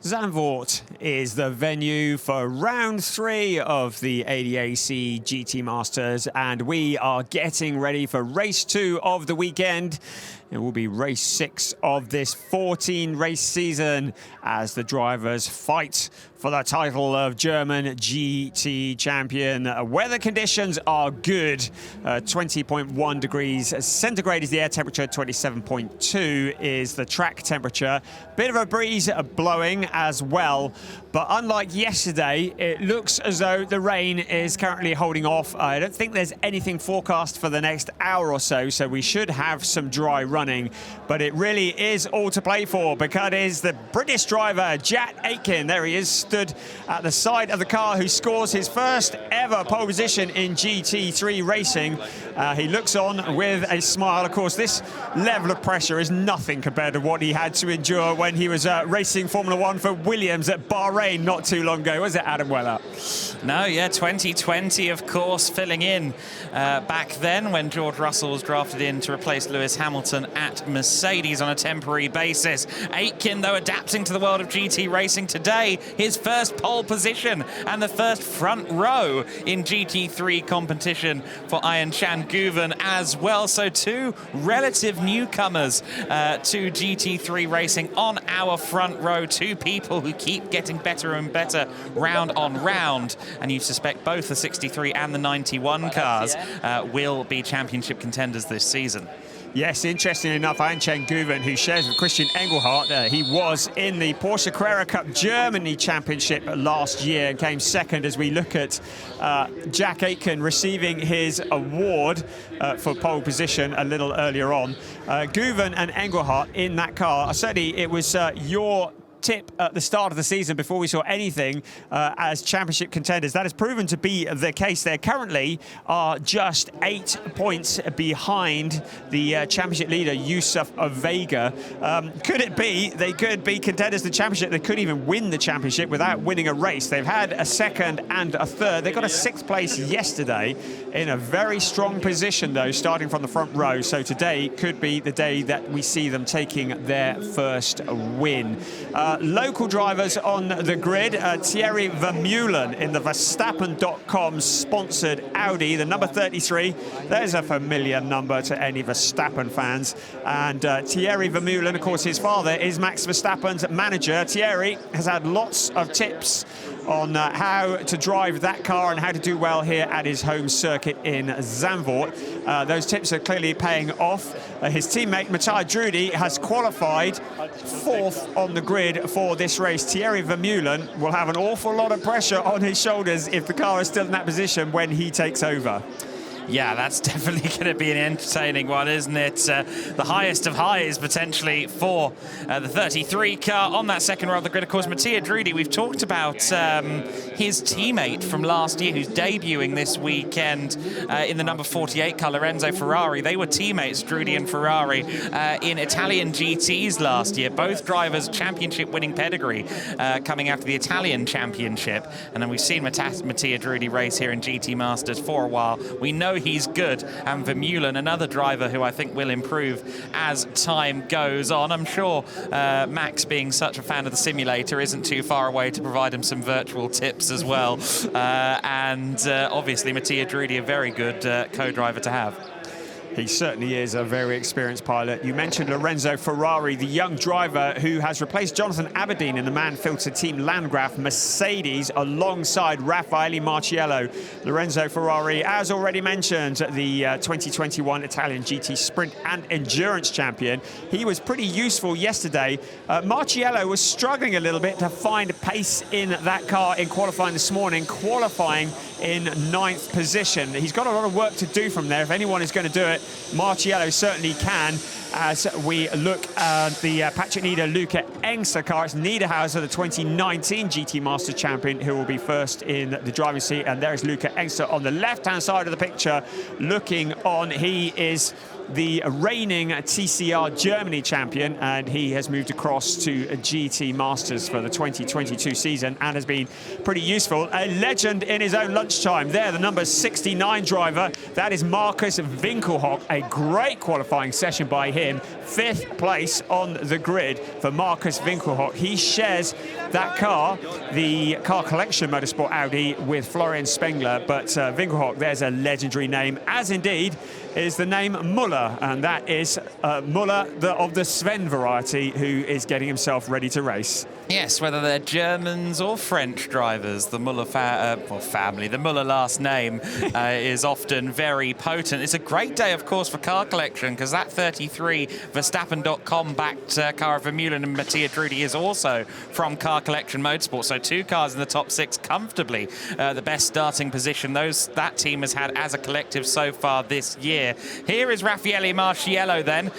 Zandvoort is the venue for round 3 of the ADAC GT Masters, and we are getting ready for race 2 of the weekend. It will be race 6 of this 14-race season as the drivers fight for the title of German GT champion. Weather conditions are good. 20.1 degrees centigrade is the air temperature, 27.2 is the track temperature. Bit of a breeze blowing as well, but unlike yesterday, it looks as though the rain is currently holding off. I don't think there's anything forecast for the next hour or so, so we should have some dry running, but it really is all to play for because it is the British driver, Jack Aitken. There he is, stood at the side of the car, who scores his first ever pole position in GT3 racing. He looks on with a smile. Of course, this level of pressure is nothing compared to what he had to endure when he was racing Formula One for Williams at Bahrain not too long ago. Was it, Adam Weller? No, yeah, 2020, of course, filling in back then when George Russell was drafted in to replace Lewis Hamilton at Mercedes on a temporary basis. Aitken, though, adapting to the world of GT racing today, his first pole position and the first front row in GT3 competition for Ian Chan Guven as well. So two relative newcomers to GT3 racing on our front row, two people who keep getting better and better round on round, and you suspect both the 63 and the 91 cars will be championship contenders this season. Yes, interesting enough, Ian Chan Guven, who shares with Christian Engelhardt, he was in the Porsche Carrera Cup Germany Championship last year and came second, as we look at Jack Aitken receiving his award for pole position a little earlier on. Guven and Engelhardt in that car. Certainly, it was your tip at the start of the season before we saw anything as championship contenders. That has proven to be the case. They currently are just 8 points behind the championship leader, Yusuf Vega. Could it be they could be contenders to the championship? They could even win the championship without winning a race. They've had a second and a third. They got a 6th place yesterday in a very strong position, though, starting from the front row. So today could be the day that we see them taking their first win. Local drivers on the grid, Thierry Vermeulen in the Verstappen.com sponsored Audi, the number 33. There's a familiar number to any Verstappen fans. And Thierry Vermeulen, of course, his father is Max Verstappen's manager. Thierry has had lots of tips on how to drive that car and how to do well here at his home circuit in Zandvoort. Those tips are clearly paying off. His teammate Matthias Drudy has qualified 4th on the grid for this race. Thierry Vermeulen will have an awful lot of pressure on his shoulders if the car is still in that position when he takes over. Yeah, that's definitely going to be an entertaining one, isn't it? The highest of highs, potentially, for the 33 car on that second row of the grid. Of course, Matthias Drudy, we've talked about his teammate from last year who's debuting this weekend in the number 48 car, Lorenzo Ferrari. They were teammates, Drudy and Ferrari, in Italian GTs last year. Both drivers championship-winning pedigree coming after the Italian championship. And then we've seen Matthias Drudy race here in GT Masters for a while. We know he's good, and Vermeulen, another driver who I think will improve as time goes on. I'm sure Max, being such a fan of the simulator, isn't too far away to provide him some virtual tips as well. Obviously, Matthias Drudy, a very good co-driver to have. He certainly is a very experienced pilot. You mentioned Lorenzo Ferrari, the young driver who has replaced Jonathan Aberdeen in the man-filtered team Landgraf Mercedes alongside Raffaele Marciello. Lorenzo Ferrari, as already mentioned, the 2021 Italian GT Sprint and Endurance champion. He was pretty useful yesterday. Marciello was struggling a little bit to find pace in that car in qualifying this morning, qualifying in 9th position. He's got a lot of work to do from there. If anyone is going to do it, Marciello certainly can. As we look at the Patrick Luca Engster car, it's Niederhauser, the 2019 GT Master champion, who will be first in the driving seat. And there's Luca Engster on the left-hand side of the picture looking on. He is the reigning TCR Germany champion, and he has moved across to a GT Masters for the 2022 season and has been pretty useful. A legend in his own lunchtime there, the number 69 driver. That is Marcus Winkelhock. A great qualifying session by him. 5th place on the grid for Marcus Winkelhock. He shares that car, the Car Collection Motorsport Audi, with Florian Spengler, but Winkelhock, there's a legendary name, as indeed is the name Muller, and that is Muller of the Sven variety, who is getting himself ready to race. Yes, whether they're Germans or French drivers, the Muller family, the Muller last name is often very potent. It's a great day, of course, for Car Collection, because that 33 Verstappen.com backed Cara Vermeulen and Mattia Drudi is also from Car Collection Motorsport. So 2 cars in the top 6 comfortably. The best starting position that team has had as a collective so far this year. Here is Raffaele Marciello then.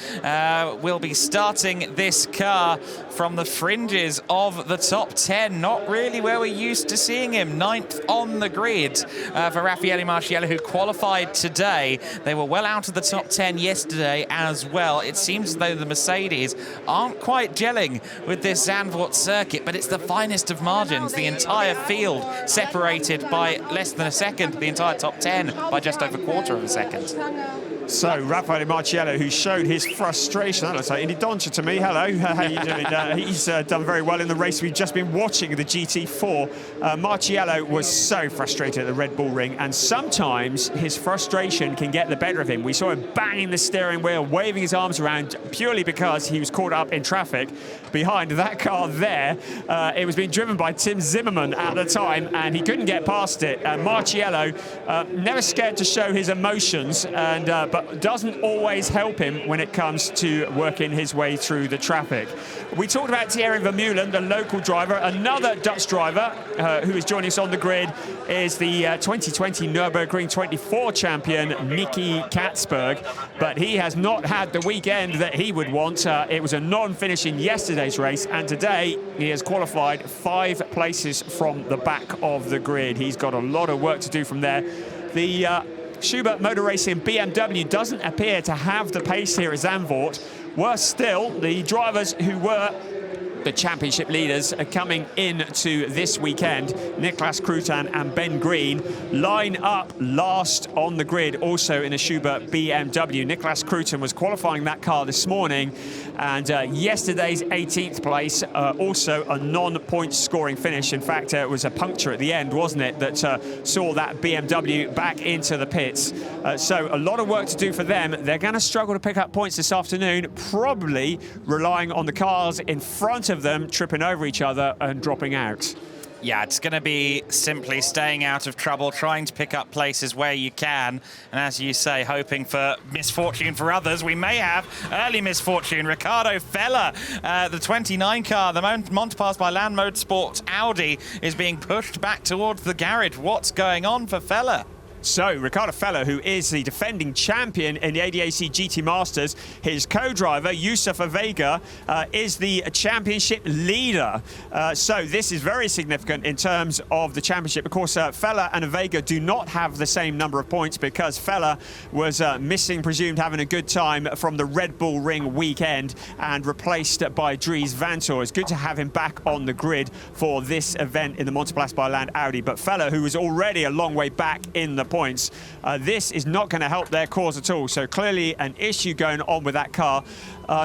Will be starting this car from the fringes of the top 10. Not really where we're used to seeing him. 9th on the grid for Raffaele Marciello, who qualified today. They were well out of the top 10 yesterday as well. It seems as though the Mercedes aren't quite gelling with this Zandvoort circuit, but it's the finest of margins. The entire field separated by less than a second. The entire top 10 by just over a quarter of a second. So Raffaele Marciello, who showed his frustration. That looks like Indy Doncha to me. Hello, how are you doing? He's done very well in the race we've just been watching, the GT4. Marciello was so frustrated at the Red Bull Ring, and sometimes his frustration can get the better of him. We saw him banging the steering wheel, waving his arms around, purely because he was caught up in traffic behind that car there. It was being driven by Tim Zimmerman at the time, and he couldn't get past it. Marciello, never scared to show his emotions, and but doesn't always help him when it comes to working his way through the traffic. We talked about Thierry Vermeulen, the local driver. Another Dutch driver who is joining us on the grid is the 2020 Nürburgring 24 champion, Nicky Katzberg, but he has not had the weekend that he would want. It was a non-finish in yesterday's race, and today he has qualified 5 places from the back of the grid. He's got a lot of work to do from there. The Schubert Motor Racing BMW doesn't appear to have the pace here at Zandvoort. Worse still, the drivers who were the championship leaders are coming into this weekend. Niklas Krutan and Ben Green line up last on the grid, also in a Schubert BMW. Niklas Krutan was qualifying that car this morning, and yesterday's 18th place, also a non-point scoring finish. In fact, it was a puncture at the end, wasn't it, that saw that BMW back into the pits. So a lot of work to do for them. They're going to struggle to pick up points this afternoon, probably relying on the cars in front of them tripping over each other and dropping out. Yeah, it's going to be simply staying out of trouble, trying to pick up places where you can, and as you say, hoping for misfortune for others. We may have early misfortune. Ricardo Feller, the 29 car, the Montpass by Land Motorsport Audi, is being pushed back towards the garage. What's going on for Feller? So, Ricardo Feller, who is the defending champion in the ADAC GT Masters, his co-driver, Yusufa Vega, is the championship leader. So this is very significant in terms of the championship. Of course, Feller and Vega do not have the same number of points because Feller was missing, presumed having a good time from the Red Bull Ring weekend, and replaced by Dries Vanthoor. It's good to have him back on the grid for this event in the Montpass by Land Audi. But Feller, who was already a long way back in the points, this is not going to help their cause at all. So clearly an issue going on with that car.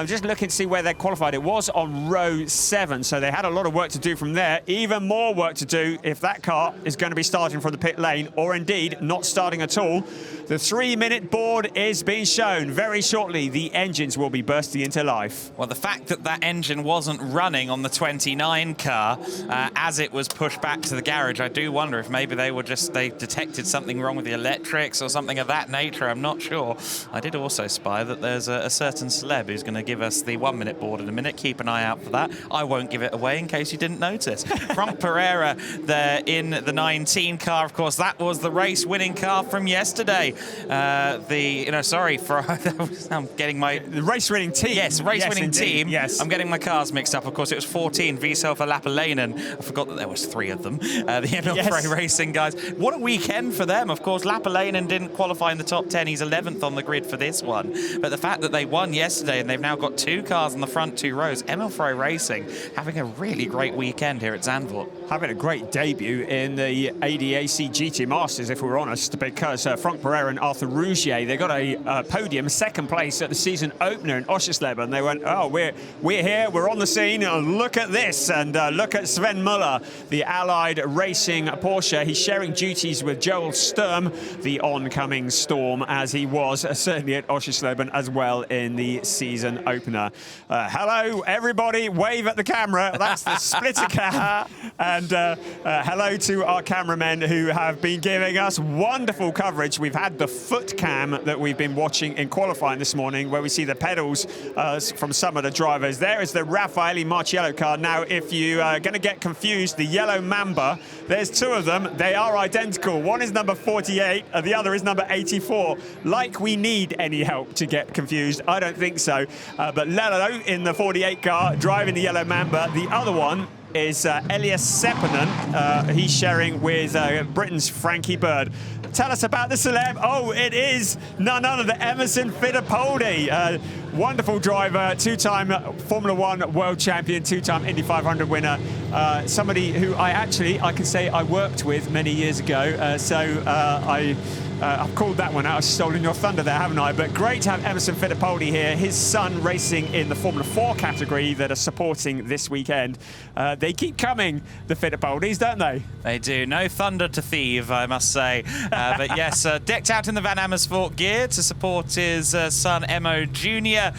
Just looking to see where they qualified. It was on row 7, so they had a lot of work to do from there. Even more work to do if that car is going to be starting from the pit lane, or indeed not starting at all. The 3-minute board is being shown. Very shortly, the engines will be bursting into life. Well, the fact that that engine wasn't running on the 29 car as it was pushed back to the garage, I do wonder if maybe they detected something wrong with the electrics or something of that nature. I'm not sure. I did also spy that there's a certain celeb who's going to give us the 1-minute board in a minute. Keep an eye out for that. I won't give it away in case you didn't notice. Frank Pereira there in the 19 car, of course, that was the race winning car from yesterday. I'm getting my... The race-winning team. Yes, race-winning team. Yes. I'm getting my cars mixed up. Of course, it was 14 Wiesel for Lapalainen. I forgot that there was 3 of them. The Emil Frey Racing guys. What a weekend for them. Of course, Lapalainen didn't qualify in the top 10. He's 11th on the grid for this one. But the fact that they won yesterday and they've now got 2 cars in the front 2 rows. Emil Frey Racing having a really great weekend here at Zandvoort. Having a great debut in the ADAC GT Masters, if we're honest, because Frank Pereira and Arthur Rougier, they got a podium, 2nd place at the season opener in Oschersleben. They went, oh, we're here, we're on the scene, look at this, and look at Sven Muller, the Allied Racing Porsche. He's sharing duties with Joel Sturm, the oncoming Storm, as he was certainly at Oschersleben as well in the season opener. Hello, everybody, wave at the camera. That's the splitter cam. And hello to our cameramen who have been giving us wonderful coverage. We've had the foot cam that we've been watching in qualifying this morning, where we see the pedals from some of the drivers. There is the Raffaele Marciello car. Now, if you are going to get confused, the yellow Mamba, there's 2 of them. They are identical. One is number 48, and the other is number 84. Like we need any help to get confused. I don't think so. But Lello in the 48 car, driving the yellow Mamba. The other one is Elias Seppänen. He's sharing with Britain's Frankie Bird. Tell us about the celeb. Oh, it is none other than Emerson Fittipaldi. Wonderful driver, 2-time Formula 1 world champion, 2-time Indy 500 winner. Somebody who I can say I worked with many years ago. I've called that one out. I've stolen your thunder there, haven't I? But great to have Emerson Fittipaldi here. His son racing in the Formula 4 category that are supporting this weekend. They keep coming, the Fittipaldis, don't they? They do. No thunder to thieve, I must say. But yes, decked out in the Van Amersfoort gear to support his son, Emo Jr.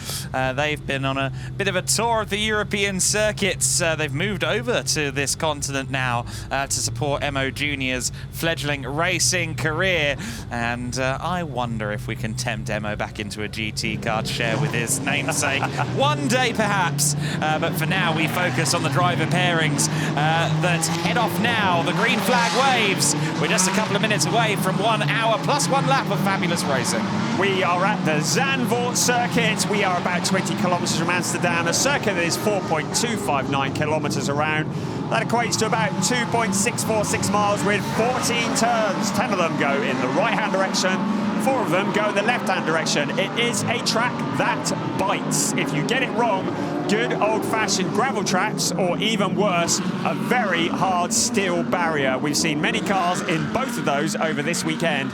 They've been on a bit of a tour of the European circuits. They've moved over to this continent now to support Emo Jr.'s fledgling racing career. And I wonder if we can tempt Emo back into a GT car to share with his namesake. One day, perhaps. But for now, we focus on the driver pairings that head off now. The green flag waves. We're just a couple of minutes away from 1 hour plus 1 lap of fabulous racing. We are at the Zandvoort circuit. We are about 20 kilometres from Amsterdam. The circuit is 4.259 kilometres around. That equates to about 2.646 miles with 14 turns. 10 of them go in the right-hand direction, 4 of them go in the left-hand direction. It is a track that bites. If you get it wrong, good old-fashioned gravel tracks, or even worse, a very hard steel barrier. We've seen many cars in both of those over this weekend.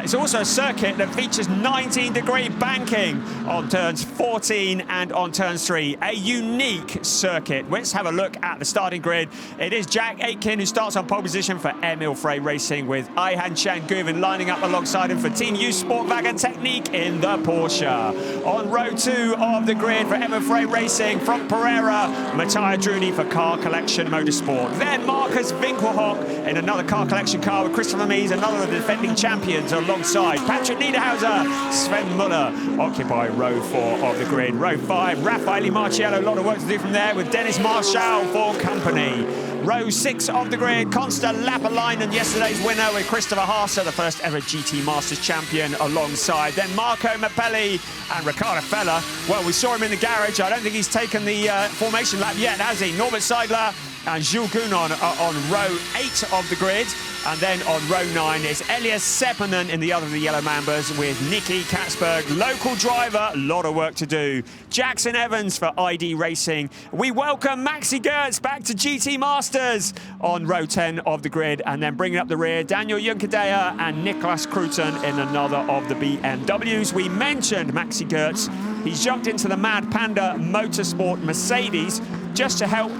It's also a circuit that features 19-degree banking on turns 14 and on turns 3. A unique circuit. Let's have a look at the starting grid. It is Jack Aitken who starts on pole position for Emil Frey Racing, with Ayhan Şengüven lining up alongside him for Team U Sportwagen Technique in the Porsche. On row 2 of the grid for Emil Frey Racing, from Pereira, Matthias Drudi for Car Collection Motorsport. Then Marcus Winkelhock in another Car Collection car with Christopher Mies, another of the defending champions, alongside Patrick Niederhauser. Sven Muller occupy row 4 of the grid. Row 5, Raffaele Marciello, a lot of work to do from there, with Dennis Marshall for company. Row 6 of the grid, Consta Lapalainen, yesterday's winner, with Christopher Haase, the first ever GT Masters champion, alongside. Then Marco Mappelli and Riccardo Feller. Well, we saw him in the garage. I don't think he's taken the formation lap yet, has he? Norbert Seidler and Jules Gounon are on row 8 of the grid. And then on row 9 is Elias Seppänen in the other of the Yellow Mambas, with Nicky Katzberg, local driver, a lot of work to do. Jackson Evans for ID Racing. We welcome Maxi Goertz back to GT Masters on row 10 of the grid. And then bringing up the rear, Daniel Junkadea and Niklas Kruten in another of the BMWs. We mentioned Maxi Goertz. He's jumped into the Mad Panda Motorsport Mercedes just to help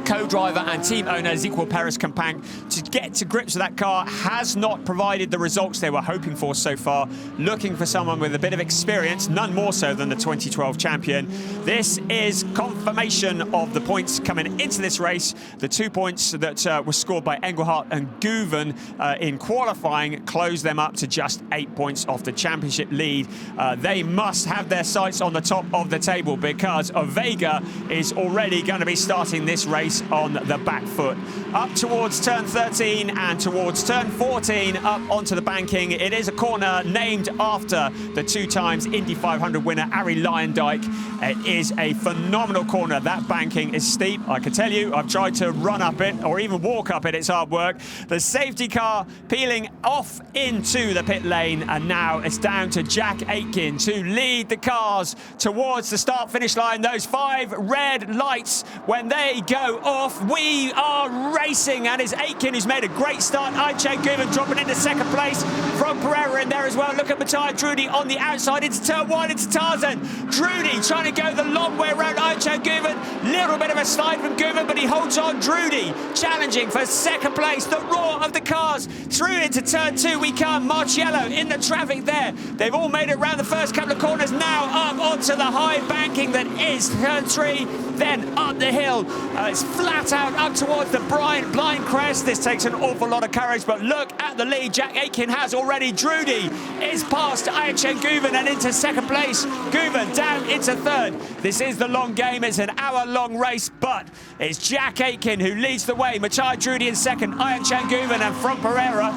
co-driver and team owner Ezequiel Perez-Campang to get to grips with that car. Has not provided the results they were hoping for so far. Looking for someone with a bit of experience, none more so than the 2012 champion. This is confirmation of the points coming into this race. The 2 points that were scored by Engelhardt and Guven in qualifying closed them up to just 8 points off the championship lead. They must have their sights on the top of the table, because Ovega is already going to be starting this race Mees on the back foot. Up towards turn 13 and towards turn 14, up onto the banking. It is a corner named after the 2 times Indy 500 winner, Arie Luyendyk. It is a phenomenal corner. That banking is steep, I can tell you. I've tried to run up it or even walk up it. It's hard work. The safety car peeling off into the pit lane, and now it's down to Jack Aitken to lead the cars towards the start-finish line. Those 5 red lights, when they go off, we are racing, and it's Aitken who's made a great start. Ayhancan Guven dropping into second place from Pereira in there as well. Look at Matthias Drudy on the outside into turn 1, into Tarzan. Drudy trying to go the long way around Ayhancan Guven. Little bit of a slide from Guven, but he holds on. Drudy challenging for second place. The roar of the cars through into turn 2. We come. Marciello in the traffic there. They've all made it around the first couple of corners. Now up onto the high banking that is turn 3. Then up the hill. It's flat out up towards the blind crest. This takes an awful lot of courage, but look at the lead Jack Aitken has already. Drudy is past Ayhancan Guven and into second place. Guven down into third. This is the long game. It's an hour-long race, but it's Jack Aitken who leads the way. Matthias Drudy in second. Ayhancan Guven, and from Pereira,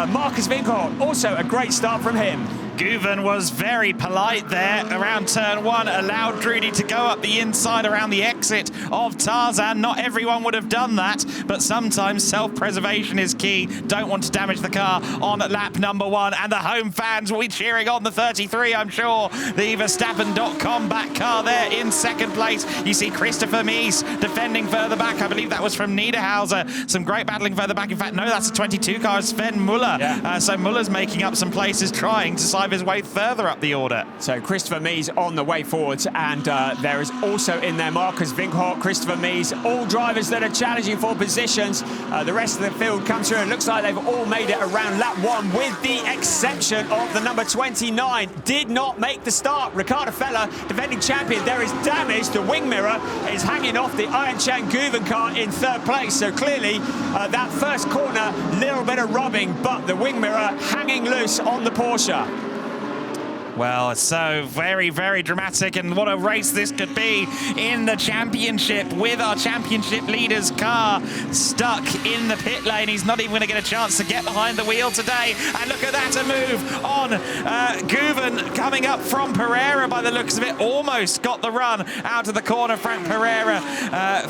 Marcus Vingegaard. Also a great start from him. Guven was very polite there around turn 1, allowed Drudy to go up the inside around the exit of Tarzan. Not everyone would have done that, but sometimes self-preservation is key. Don't want to damage the car on lap number 1, and the home fans will be cheering on the 33, I'm sure. The Verstappen.com back car there in second place. You see Christopher Mees defending further back. I believe that was from Niederhauser. Some great battling further back. In fact, no, that's a 22 car. Sven Muller. Yeah. So Muller's making up some places, trying to side his way further up the order. So Christopher Mees on the way forwards, and there is also in there Marcus Vingegaard, Christopher Mees, all drivers that are challenging for positions. The rest of the field comes through. It looks like they've all made it around lap 1, with the exception of the number 29. Did not make the start. Ricardo Feller, defending champion. There is damage. The wing mirror is hanging off the Ayhancan Guven car in third place. So clearly that first corner, little bit of rubbing, but the wing mirror hanging loose on the Porsche. Well, it's so very, very dramatic, and what a race this could be in the championship, with our championship leader's car stuck in the pit lane. He's not even going to get a chance to get behind the wheel today. And look at that, a move on Guven coming up from Pereira by the looks of it. Almost got the run out of the corner. Frank Pereira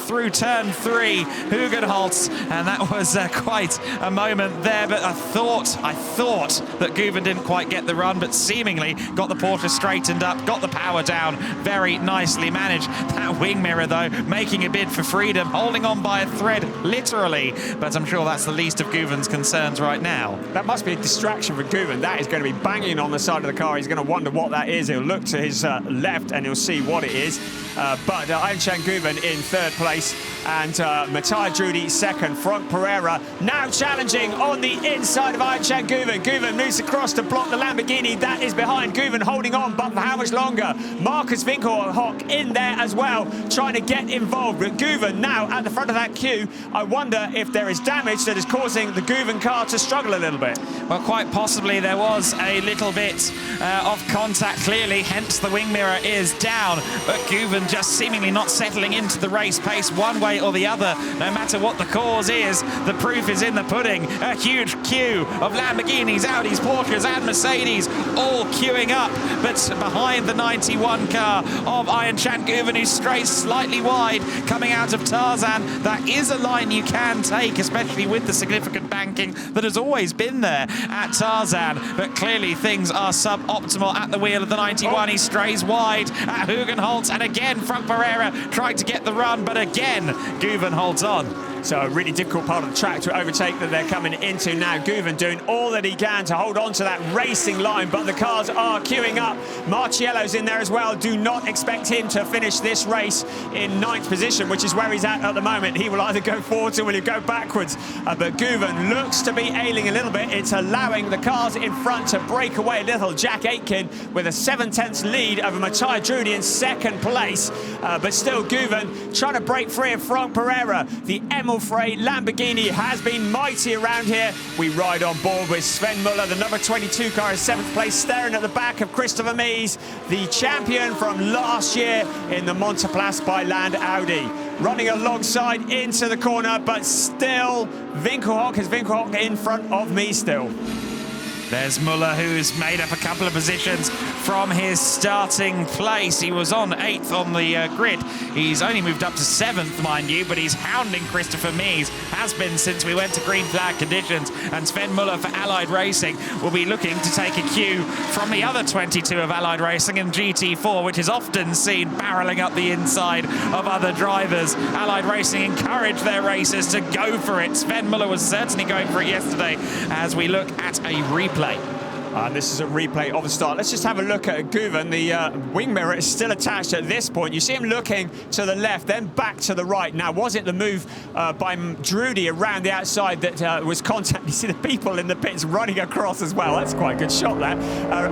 through turn 3. Hugenholtz, and that was quite a moment there. But I thought that Guven didn't quite get the run, but seemingly got the Porsche straightened up, got the power down, very nicely managed. That wing mirror, though, making a bid for freedom, holding on by a thread, literally. But I'm sure that's the least of Guven's concerns right now. That must be a distraction for Guven. That is going to be banging on the side of the car. He's going to wonder what that is. He'll look to his left and he'll see what it is. But Ayhancan Guven in third place, and Matthias Drudy second. Frank Pereira now challenging on the inside of Ayhancan Guven. Guven moves across to block the Lamborghini. That is behind. Guven holding on, but for how much longer? Marcus Vingegaard in there as well, trying to get involved. But Guven now at the front of that queue. I wonder if there is damage that is causing the Guven car to struggle a little bit. Well, quite possibly there was a little bit of contact, clearly, hence the wing mirror is down. But Guven just seemingly not settling into the race pace one way or the other, no matter what the cause is. The proof is in the pudding. A huge queue of Lamborghinis, Audis, Porsches and Mercedes all queuing up, but behind the 91 car of Ayhancan Guven, who strays slightly wide coming out of Tarzan. That is a line you can take, especially with the significant banking that has always been there at Tarzan, but clearly things are suboptimal at the wheel of the 91. He strays wide at Hugenholtz, and again Frank Pereira tried to get the run, but again Guven holds on. So a really difficult part of the track to overtake that they're coming into now. Guven doing all that he can to hold on to that racing line, but the cars are queuing up. Marciello's in there as well. Do not expect him to finish this race in 9th position, which is where he's at the moment. He will either go forwards or will he go backwards. But Guven looks to be ailing a little bit. It's allowing the cars in front to break away a little. Jack Aitken with a 7/10 lead over Matthias Drudy in second place. But still Guven trying to break free of Frank Pereira. The Frey Lamborghini has been mighty around here. We ride on board with Sven Muller. The number 22 car is 7th place, staring at the back of Christopher Mees, the champion from last year in the Monteplas by Land Audi. running alongside into the corner, but still Winkelhock is Winkelhock in front of me still. There's Muller, who's made up a couple of positions from his starting place. He was on 8th on the grid. He's only moved up to 7th, mind you, but he's hounding Christopher Mies, has been since we went to green flag conditions. And Sven Muller for Allied Racing will be looking to take a cue from the other 22 of Allied Racing in GT4, which is often seen barreling up the inside of other drivers. Allied Racing encourage their racers to go for it. Sven Muller was certainly going for it yesterday as we look at a replay. This is a replay of the start. Let's just have a look at Guven. The wing mirror is still attached at this point. You see him looking to the left, then back to the right. Now, was it the move by Drudy around the outside that was contact? You see the people in the pits running across as well. That's quite a good shot there.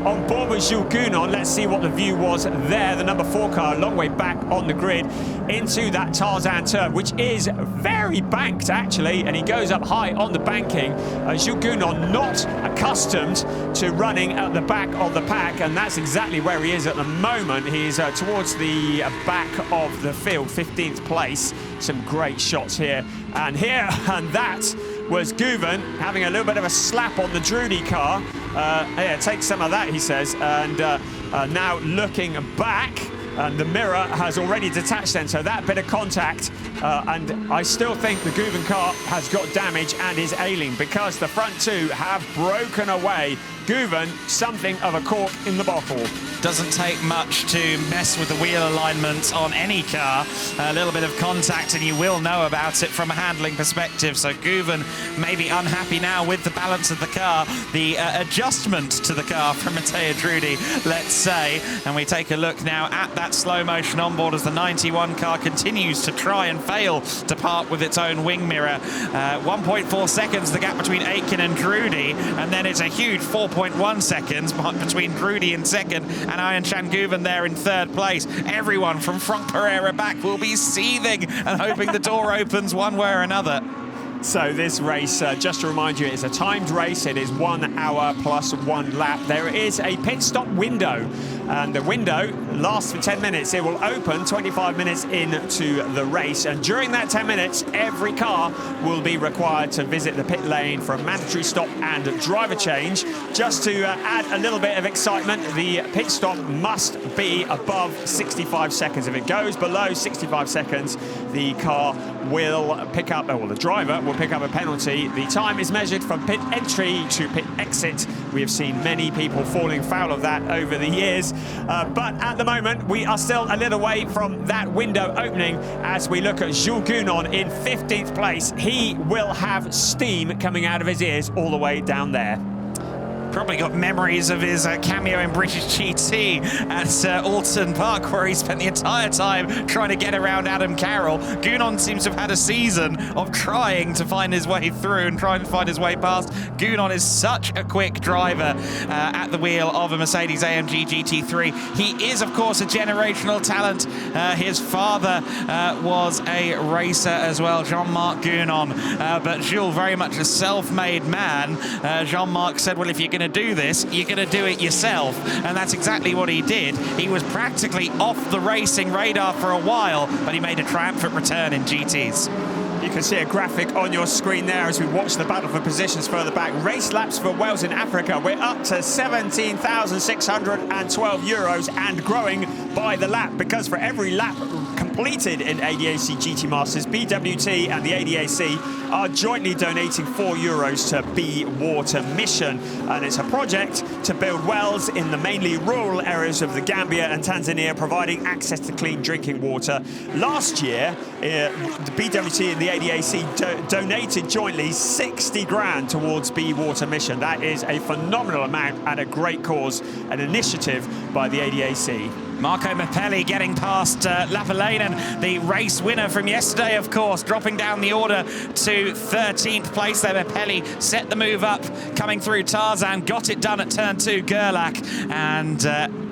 On board with Jules Gounon. Let's see what the view was there. The number 4 car, a long way back on the grid into that Tarzan turn, which is very banked, actually, and he goes up high on the banking. Jules Gounon not accustomed to running at the back of the pack, and that's exactly where he is at the moment. He's towards the back of the field, 15th place. Some great shots here and here, and that was Guven having a little bit of a slap on the Drudy car. Yeah, take some of that, he says, and now looking back, and the mirror has already detached then, so that bit of contact, and I still think the Guven car has got damage and is ailing because the front two have broken away. Guven, something of a cork in the bottle. Doesn't take much to mess with the wheel alignment on any car. A little bit of contact and you will know about it from a handling perspective. So Guven may be unhappy now with the balance of the car, the adjustment to the car from Matteo Drudy, let's say. And we take a look now at that slow motion onboard as the 91 car continues to try and fail to part with its own wing mirror. 1.4 seconds the gap between Aitken and Drudy, and then it's a huge 4.1 seconds between Drudy in second and Ayan Guven there in third place. Everyone from Franck Pereira back will be seething and hoping the door opens one way or another. So this race, just to remind you, it's a timed race. It is 1 hour plus 1 lap. There is a pit stop window, and the window lasts for 10 minutes. It will open 25 minutes into the race, and during that 10 minutes, every car will be required to visit the pit lane for a mandatory stop and driver change. Just to add a little bit of excitement, the pit stop must be above 65 seconds. If it goes below 65 seconds, the car will pick up, or the driver will pick up a penalty. The time is measured from pit entry to pit exit. We have seen many people falling foul of that over the years, but at the moment we are still a little way from that window opening as we look at Jules Gounon in 15th place. He will have steam coming out of his ears all the way down there. Probably got memories of his cameo in British GT at Alton Park, where he spent the entire time trying to get around Adam Carroll. Gounon seems to have had a season of trying to find his way through and trying to find his way past. Gounon is such a quick driver at the wheel of a Mercedes-AMG GT3. He is, of course, a generational talent. His father was a racer as well, Jean-Marc Gounon, but Jules very much a self-made man. Jean-Marc said, well, if you're going to do this, you're going to do it yourself, and that's exactly what he did. He was practically off the racing radar for a while, but he made a triumphant return in GTs. You can see a graphic on your screen there as we watch the battle for positions further back. Race laps for Wales in Africa. We're up to 17,612 euros and growing by the lap, because for every lap completed in ADAC GT Masters, BWT and the ADAC are jointly donating €4 to Be Water Mission, and it's a project to build wells in the mainly rural areas of the Gambia and Tanzania, providing access to clean drinking water. Last year, the BWT and the ADAC donated jointly 60 grand towards Be Water Mission. That is a phenomenal amount and a great cause, an initiative by the ADAC. Marco Mappelli getting past Lapalainen, the race winner from yesterday, of course, dropping down the order to 13th place there. Mappelli set the move up, coming through Tarzan, got it done at turn 2, Gerlach, and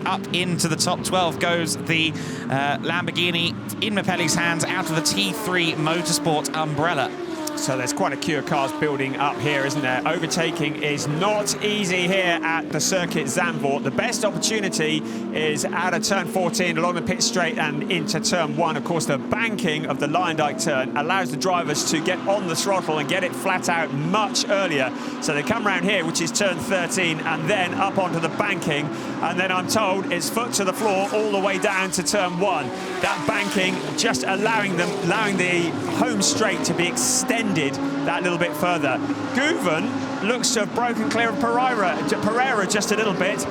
up into the top 12 goes the Lamborghini in Mappelli's hands out of the T3 Motorsport umbrella. So there's quite a queue of cars building up here, isn't there? Overtaking is not easy here at the circuit Zandvoort. The best opportunity is out of turn 14 along the pit straight and into turn 1. Of course, the banking of the Lyondike turn allows the drivers to get on the throttle and get it flat out much earlier. So they come around here, which is turn 13, and then up onto the banking. And then I'm told it's foot to the floor all the way down to turn 1. That banking just allowing the home straight to be extended that little bit further. Guven looks to have broken clear of Pereira just a little bit.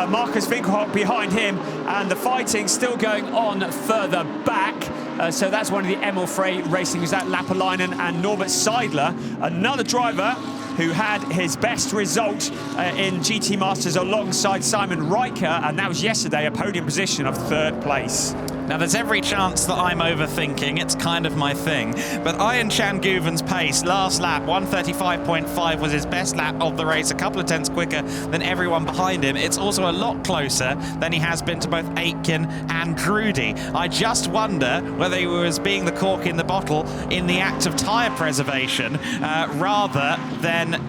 Marcus Winkelhock behind him, and the fighting still going on further back. So that's one of the Emil Frey Racing, is that Lapalainen and Norbert Seidler, another driver who had his best result in GT Masters alongside Simon Riker, and that was yesterday, a podium position of 3rd place. Now, there's every chance that I'm overthinking. It's kind of my thing. But Ian Chan Guven's pace last lap, 1:35.5, was his best lap of the race, a couple of tenths quicker than everyone behind him. It's also a lot closer than he has been to both Aitken and Drudy. I just wonder whether he was being the cork in the bottle in the act of tyre preservation rather than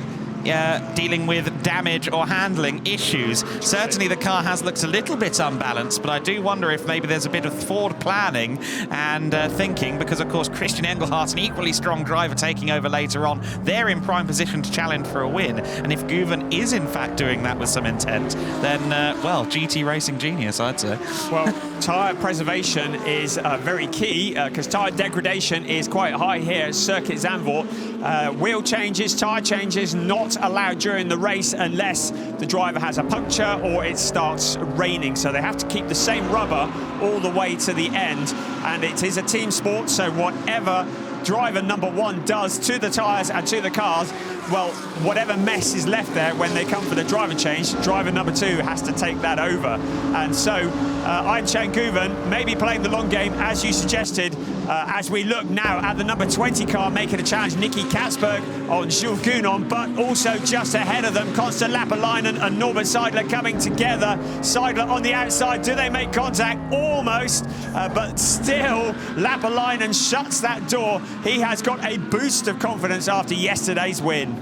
dealing with damage or handling issues. Certainly the car has looked a little bit unbalanced, but I do wonder if maybe there's a bit of forward planning and thinking, because of course Christian Engelhardt, an equally strong driver, taking over later on. They're in prime position to challenge for a win, and if Guven is in fact doing that with some intent, then well, GT racing genius, I'd say. Well, tyre preservation is very key, because tyre degradation is quite high here at Circuit Zandvoort. Wheel changes, tyre changes not allowed during the race unless the driver has a puncture or it starts raining. So they have to keep the same rubber all the way to the end. And it is a team sport, so whatever driver number 1 does to the tyres and to the cars, well, whatever mess is left there when they come for the driver change, driver number 2 has to take that over. And so Ian Chan Guven maybe playing the long game, as you suggested, as we look now at the number 20 car making a challenge, Nicky Katzberg on Jules Gounon, but also just ahead of them, Constant Lapalainen and Norbert Seidler coming together. Seidler on the outside, do they make contact? Almost, but still Lapalainen shuts that door. He has got a boost of confidence after yesterday's win.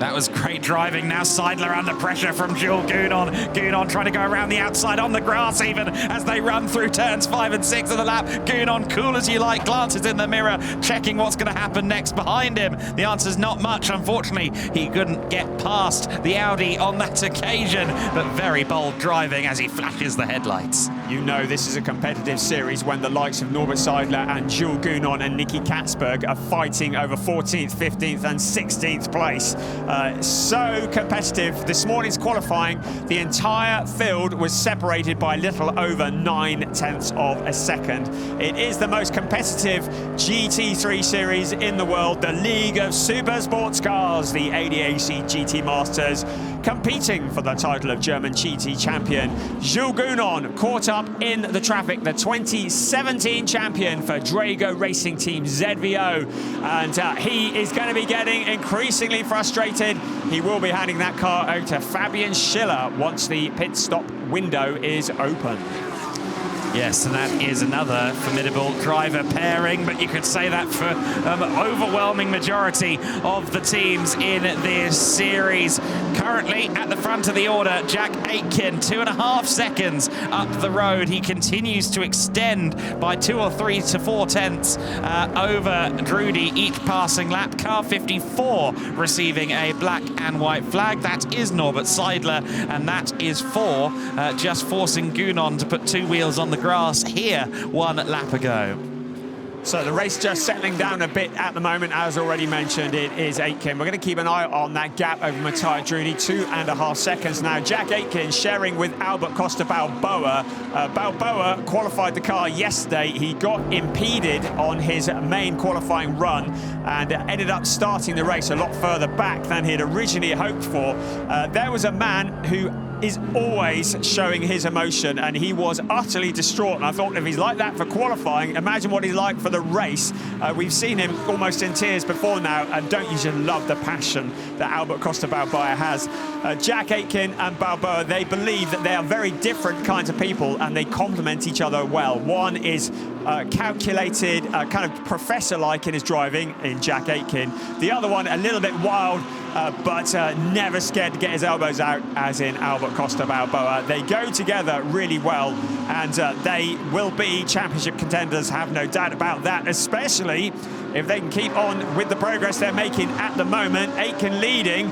That was great driving. Now Seidler under pressure from Jules Gounon. Gounon trying to go around the outside on the grass even as they run through turns 5 and 6 of the lap. Gounon, cool as you like, glances in the mirror, checking what's going to happen next behind him. The answer's not much. Unfortunately, he couldn't get past the Audi on that occasion, but very bold driving as he flashes the headlights. You know this is a competitive series when the likes of Norbert Seidler and Jules Gounon and Nicky Katzberg are fighting over 14th, 15th and 16th place. So competitive. This morning's qualifying, the entire field was separated by a little over 9/10 of a second. It is the most competitive GT3 series in the world, the League of Super Sports Cars, the ADAC GT Masters, competing for the title of German GT champion. Jules Gounon caught up in the traffic, the 2017 champion for Drago Racing Team ZVO, and he is going to be getting increasingly frustrated. He will be handing that car over to Fabian Schiller once the pit stop window is open. Yes, and that is another formidable driver pairing, but you could say that for overwhelming majority of the teams in this series. Currently at the front of the order, Jack Aitken, 2.5 seconds up the road. He continues to extend by 2 or 3 to 4 tenths over Drudy each passing lap. Car 54 receiving a black and white flag. That is Norbert Seidler, and that is for just forcing Gounon to put 2 wheels on the grass here 1 lap ago. So the race just settling down a bit at the moment, as already mentioned. It is Aitken. We're going to keep an eye on that gap over Matthias Drudy, 2.5 seconds now. Jack Aitken sharing with Albert Costa Balboa. Balboa qualified the car yesterday. He got impeded on his main qualifying run and ended up starting the race a lot further back than he had originally hoped for. There was a man who is always showing his emotion, and he was utterly distraught. And I thought, if he's like that for qualifying, imagine what he's like for the race. We've seen him almost in tears before now, and don't you just love the passion that Albert Costa Balboa has. Jack Aitken and Balboa, they believe that they are very different kinds of people, and they complement each other well. One is calculated, kind of professor-like in his driving in Jack Aitken. The other one, a little bit wild, but never scared to get his elbows out, as in Albert Costa Balboa. They go together really well, and they will be championship contenders, have no doubt about that, especially if they can keep on with the progress they're making at the moment. Aitken leading,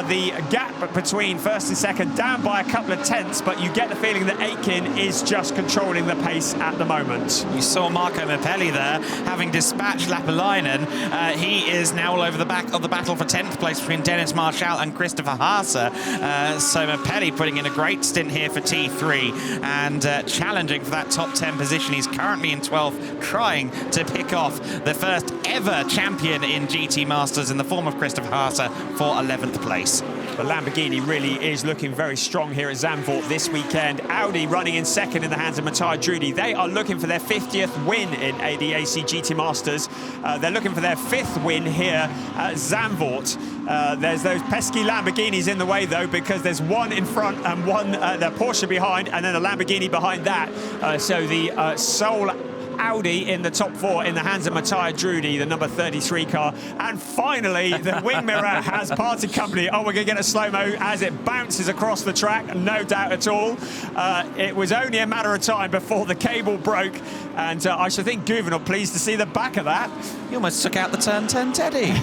the gap between first and second down by a couple of tenths, but you get the feeling that Aitken is just controlling the pace at the moment. You saw Marco Mappelli there, having dispatched Lapalainen. He is now all over the back of the battle for 10th place between Dennis Marshall and Christopher Haase. So Mappelli putting in a great stint here for T3 and challenging for that top 10 position. He's currently in 12th, trying to pick off the first ever champion in GT Masters in the form of Christopher Haase for 11th place. The Lamborghini really is looking very strong here at Zandvoort this weekend. Audi running in second in the hands of Matteo Drudi. They are looking for their 50th win in ADAC GT Masters. They're looking for their 5th win here at Zandvoort. There's those pesky Lamborghinis in the way, though, because there's one in front and one, the Porsche behind, and then a Lamborghini behind that. So the sole Audi in the top 4 in the hands of Matteo Drudi, the number 33 car. And finally, the wing mirror has parted company. Oh, we're going to get a slow-mo as it bounces across the track, no doubt at all. It was only a matter of time before the cable broke, and I should think Gouvenon pleased to see the back of that. He almost took out the turn 10 Teddy.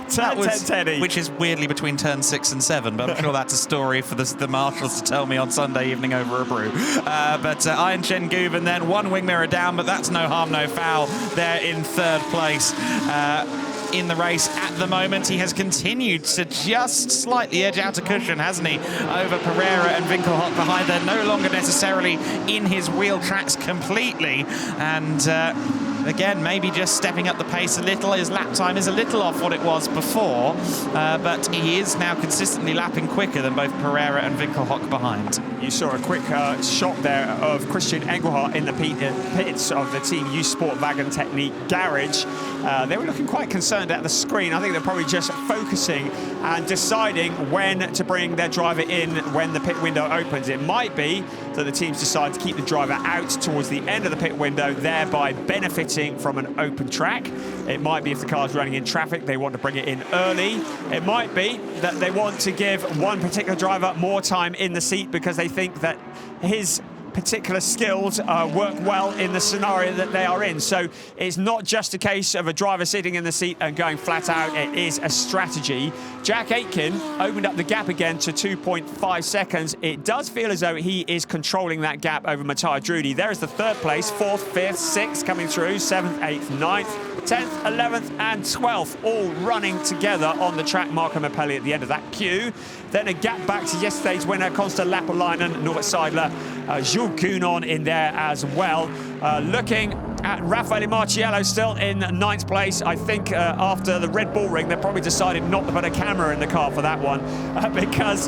Turn 10 Teddy. Which is weirdly between turn 6 and 7, but I'm sure that's a story for the marshals to tell me on Sunday evening over a brew. But Iron Chen Gouvenon then, one wing mirror down, but that's no harm, no foul. They're in 3rd place. In the race at the moment. He has continued to just slightly edge out a cushion, hasn't he, over Pereira and Winkelhock behind. They're no longer necessarily in his wheel tracks completely, and again, maybe just stepping up the pace a little. His lap time is a little off what it was before, but he is now consistently lapping quicker than both Pereira and Winkelhock behind. You saw a quick shot there of Christian Engelhardt in the pits of the Team U Sport Wagon Technique garage. They were looking quite concerned at the screen. I think they're probably just focusing and deciding when to bring their driver in when the pit window opens. It might be that the teams decide to keep the driver out towards the end of the pit window, thereby benefiting from an open track. It might be if the car's running in traffic, they want to bring it in early. It might be that they want to give one particular driver more time in the seat because they think that his particular skills work well in the scenario that they are in. So it's not just a case of a driver sitting in the seat and going flat out. It is a strategy. Jack Aitken opened up the gap again to 2.5 seconds. It does feel as though he is controlling that gap over Matteo Drudi. There is the 3rd place, 4th, 5th, 6th coming through, 7th, 8th, 9th, 10th, 11th and 12th, all running together on the track. Marco Mappelli at the end of that queue. Then a gap back to yesterday's winner, Konsta Lapalainen, Norbert Seidler, Jules Gouvenon in there as well. Looking at Raffaele Marciello still in 9th place. I think after the Red Bull Ring, they probably decided not to put a camera in the car for that one because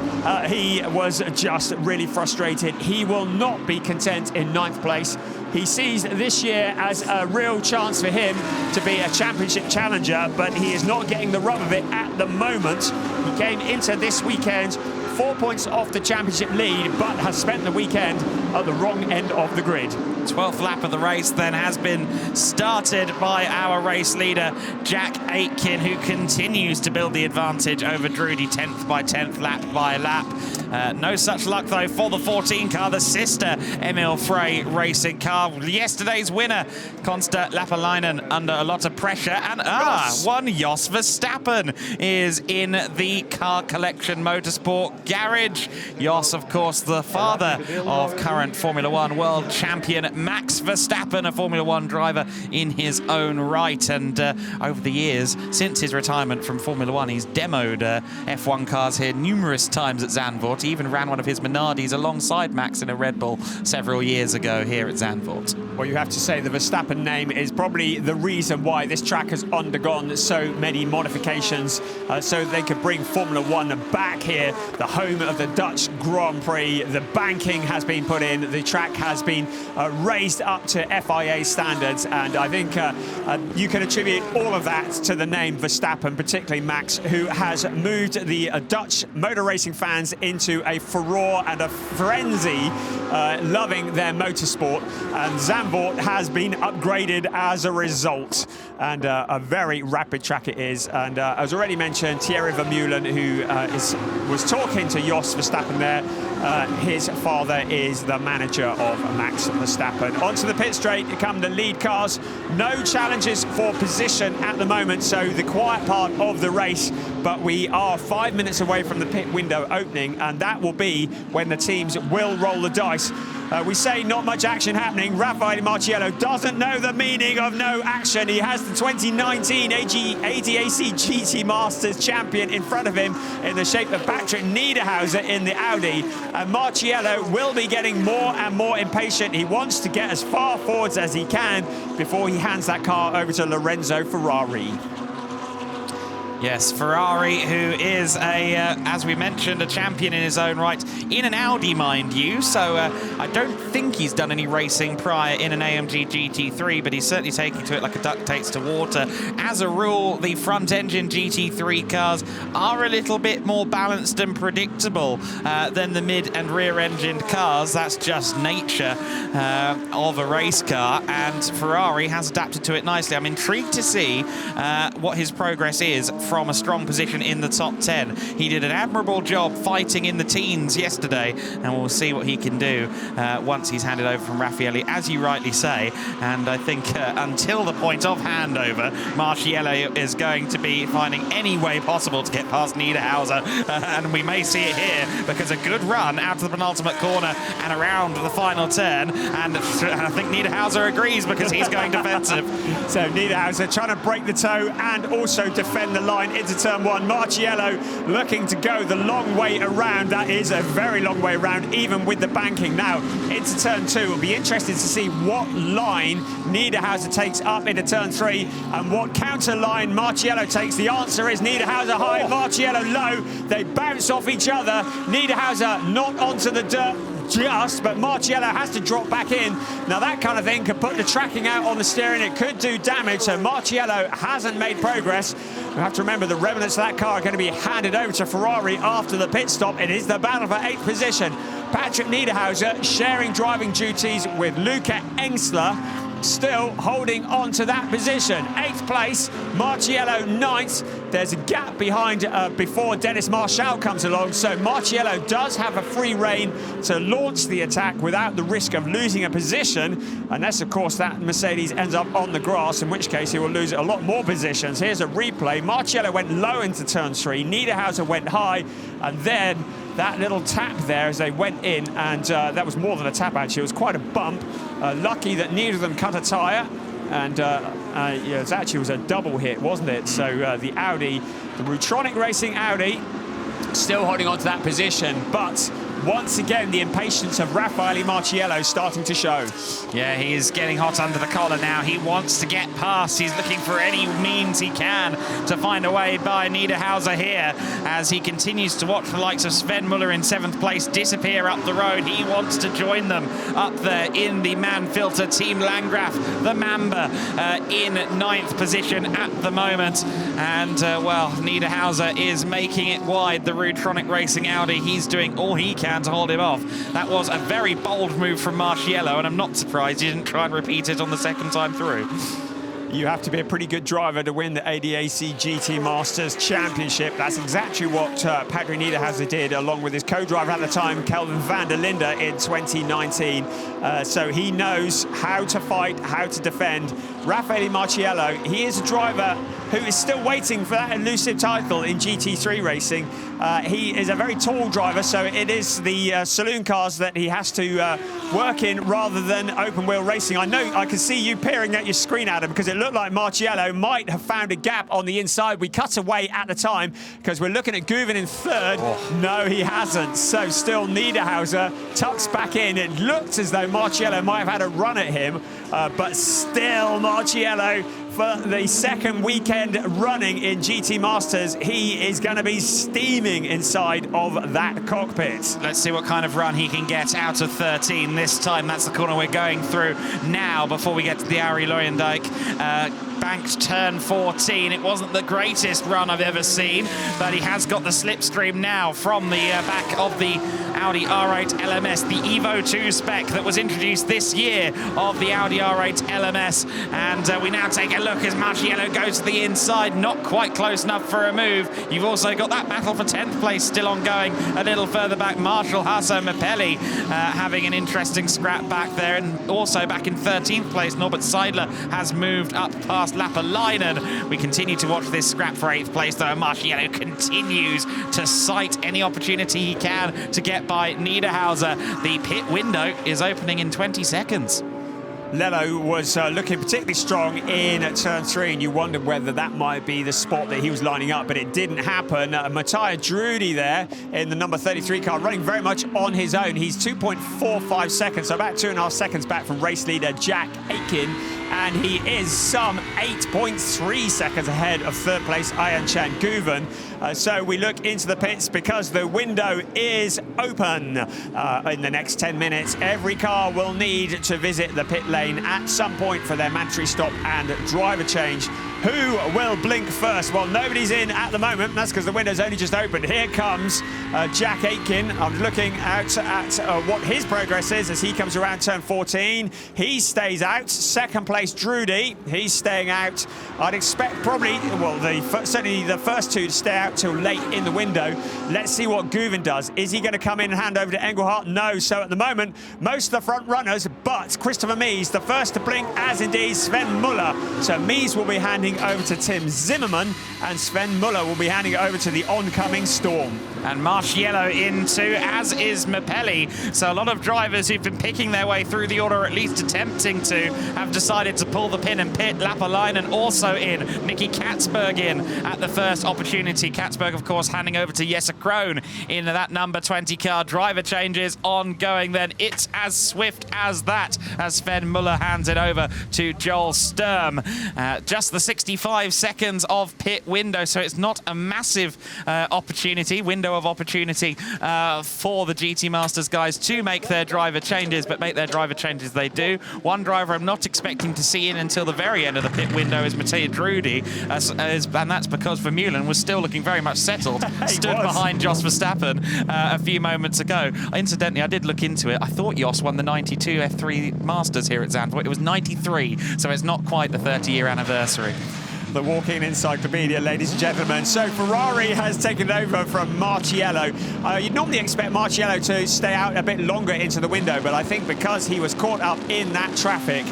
he was just really frustrated. He will not be content in 9th place. He sees this year as a real chance for him to be a championship challenger, but he is not getting the rub of it at the moment. He came into this weekend 4 points off the championship lead, but has spent the weekend at the wrong end of the grid. 12th lap of the race then has been started by our race leader, Jack Aitken, who continues to build the advantage over Drudi 10th by 10th, lap by lap. No such luck, though, for the 14 car, the sister Emil Frey racing car. Yesterday's winner, Konsta Lapalainen, under a lot of pressure. And one Jos Verstappen is in the Car Collection Motorsport garage. Jos, of course, the father of current Formula One world champion Max Verstappen, a Formula One driver in his own right. And over the years, since his retirement from Formula One, he's demoed F1 cars here numerous times at Zandvoort. He even ran one of his Minardis alongside Max in a Red Bull several years ago here at Zandvoort. Well, you have to say the Verstappen name is probably the reason why this track has undergone so many modifications, so they could bring Formula One back here, the home of the Dutch Grand Prix. The banking has been put in, the track has been raised up to FIA standards, and I think you can attribute all of that to the name Verstappen, particularly Max, who has moved the Dutch motor racing fans into a furore and a frenzy, loving their motorsport, and Zandvoort has been upgraded as a result, and a very rapid track it is. And as already mentioned, Thierry Vermeulen, who was talking to Jos Verstappen there, his father is the manager of Max Verstappen. Onto the pit straight come the lead cars. No challenges for position at the moment, so the quiet part of the race, but we are 5 minutes away from the pit window opening, and that will be when the teams will roll the dice. We say not much action happening. Raffaele Marciello doesn't know the meaning of no action. He has the 2019 ADAC GT Masters champion in front of him in the shape of Patrick Niederhauser in the Audi. And Marciello will be getting more and more impatient. He wants to get as far forwards as he can before he hands that car over to Lorenzo Ferrari. Yes, Ferrari, who is, as we mentioned, a champion in his own right, in an Audi, mind you. So I don't think he's done any racing prior in an AMG GT3, but he's certainly taking to it like a duck takes to water. As a rule, the front-engine GT3 cars are a little bit more balanced and predictable than the mid- and rear-engined cars. That's just nature of a race car, and Ferrari has adapted to it nicely. I'm intrigued to see what his progress is from a strong position in the top 10. He did an admirable job fighting in the teens yesterday, and we'll see what he can do once he's handed over from Raffaele, as you rightly say. And I think until the point of handover, Marciello is going to be finding any way possible to get past Niederhauser, and we may see it here, because a good run out to the penultimate corner and around the final turn, and I think Niederhauser agrees, because he's going defensive. So Niederhauser trying to break the toe and also defend the line into turn one. Marciello looking to go the long way around. That is a very long way around, even with the banking. Now into turn two. It'll be interesting to see what line Niederhauser takes up into turn three and what counter line Marciello takes. The answer is Niederhauser high, Marciello low. They bounce off each other. Niederhauser not onto the dirt just, but Marciello has to drop back in. Now that kind of thing could put the tracking out on the steering. It could do damage, so Marciello hasn't made progress. We have to remember the remnants of that car are going to be handed over to Ferrari after the pit stop. It is the battle for 8th position. Patrick Niederhauser sharing driving duties with Luca Engsler, still holding on to that position. 8th place, Marciello 9th. There's a gap behind before Dennis Marshall comes along, so Marciello does have a free rein to launch the attack without the risk of losing a position, unless of course that Mercedes ends up on the grass, in which case he will lose a lot more positions. Here's a replay. Marciello went low into turn 3, Niederhauser went high, and then that little tap there as they went in, and that was more than a tap actually, it was quite a bump. Lucky that neither of them cut a tyre, and yeah, it actually was a double hit, wasn't it? So the Audi, the Rutronic Racing Audi, still holding on to that position, but once again, the impatience of Raffaele Marciello starting to show. Yeah, he is getting hot under the collar now. He wants to get past. He's looking for any means he can to find a way by Niederhauser here, as he continues to watch the likes of Sven Muller in 7th place disappear up the road. He wants to join them up there in the Mann-Filter. Team Landgraf, the Mamba, in 9th position at the moment. And, well, Niederhauser is making it wide. The Rutronic Racing Audi, he's doing all he can to hold him off. That was a very bold move from Marciello, and I'm not surprised he didn't try and repeat it on the second time through. You have to be a pretty good driver to win the ADAC GT Masters Championship. That's exactly what Patrick Niederhauser did, along with his co-driver at the time, Kelvin van der Linde, in 2019. So he knows how to fight, how to defend. Raffaele Marciello, he is a driver who is still waiting for that elusive title in GT3 racing. He is a very tall driver, so it is the saloon cars that he has to work in rather than open wheel racing. I know I can see you peering at your screen, Adam, because it looked like Marciello might have found a gap on the inside. We cut away at the time because we're looking at Guven in third. Oh. No, he hasn't. So still Niederhauser tucks back in. It looked as though Marciello might have had a run at him, but still Marciello, for the second weekend running in GT Masters, he is going to be steaming inside of that cockpit. Let's see what kind of run he can get out of 13 this time. That's the corner we're going through now before we get to the Arie Luyendyk banked turn 14. It wasn't the greatest run I've ever seen, but he has got the slipstream now from the back of the Audi R8 LMS, the Evo 2 spec that was introduced this year of the Audi R8 LMS. And we now take a look as Marciello goes to the inside, not quite close enough for a move. You've also got that battle for 10th place still ongoing a little further back. Marshall Hasso Mapelli having an interesting scrap back there, and also back in 13th place, Norbert Seidler has moved up past Lapalainen. We continue to watch this scrap for 8th place, though. Marciello continues to sight any opportunity he can to get by Niederhauser. The pit window is opening in 20 seconds. Lello was looking particularly strong in turn 3, and you wondered whether that might be the spot that he was lining up, but it didn't happen. Matthias Drudy there in the number 33 car, running very much on his own. He's 2.45 seconds, so about 2.5 seconds back from race leader Jack Aitken, and he is some 8.3 seconds ahead of third place Ayan-Chan Guven. So we look into the pits because the window is open in the next 10 minutes. Every car will need to visit the pit lane at some point for their mandatory stop and driver change. Who will blink first? Well, nobody's in at the moment. That's because the window's only just opened. Here comes Jack Aitken. I'm looking out at what his progress is as he comes around turn 14. He stays out. Second place, Drudy. He's staying out. I'd expect probably, well, certainly the first two to stay out till late in the window. Let's see what Guven does. Is he going to come in and hand over to Engelhardt? No. So at the moment, most of the front runners, but Christopher Mies, the first to blink, as indeed Sven Muller. So Mies will be handing over to Tim Zimmerman, and Sven Muller will be handing it over to the oncoming Storm. And Marciello in too, as is Mapelli. So a lot of drivers who've been picking their way through the order, or at least attempting to, have decided to pull the pin and pit. Lapalainen also in. Nicky Katzberg in at the first opportunity. Katzberg, of course, handing over to Jesse Krohn in that number 20 car. Driver changes ongoing then. It's as swift as that as Sven Muller hands it over to Joel Sturm. Just the 65 seconds of pit window, so it's not a massive window of opportunity for the GT Masters guys to make their driver changes, but make their driver changes they do. One driver I'm not expecting to see in until the very end of the pit window is Matthias Drudy, and that's because Vermeulen was still looking very much settled, stood behind Jos Verstappen a few moments ago. Incidentally, I did look into it. I thought Jos won the 92 F3 Masters here at Zandvoort. It was 93, so it's not quite the 30-year anniversary. The walking encyclopedia, ladies and gentlemen. So Ferrari has taken over from Marciello. You'd normally expect Marciello to stay out a bit longer into the window, but I think because he was caught up in that traffic,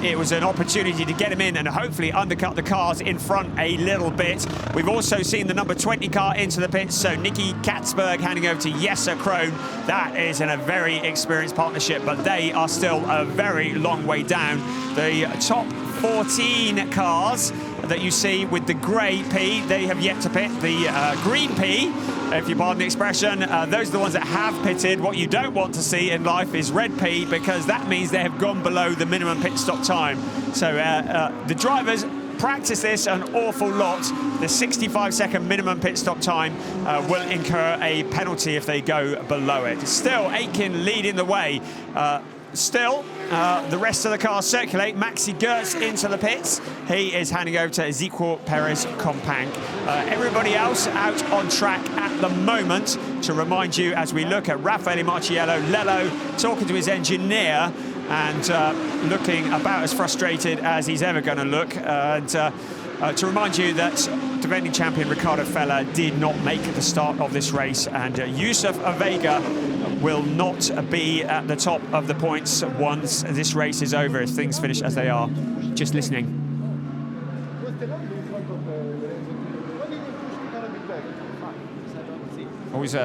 it was an opportunity to get him in and hopefully undercut the cars in front a little bit. We've also seen the number 20 car into the pits, so Nicky Katzberg handing over to Jesse Krohn. That is in a very experienced partnership, but they are still a very long way down. The top 14 cars that you see with the grey P, they have yet to pit. The green P, if you pardon the expression, those are the ones that have pitted. What you don't want to see in life is red P, because that means they have gone below the minimum pit stop time. So the drivers practice this an awful lot. The 65-second minimum pit stop time will incur a penalty if they go below it. Still, Aitken leading the way. Still, the rest of the cars circulate. Maxi Gertz into the pits. He is handing over to Ezequiel Perez Companc. Everybody else out on track at the moment. To remind you, as we look at Raffaele Marciello, Lello talking to his engineer and looking about as frustrated as he's ever going to look. To remind you that defending champion Ricardo Feller did not make the start of this race, and Yusuf Avega will not be at the top of the points once this race is over, if things finish as they are. Just listening. Always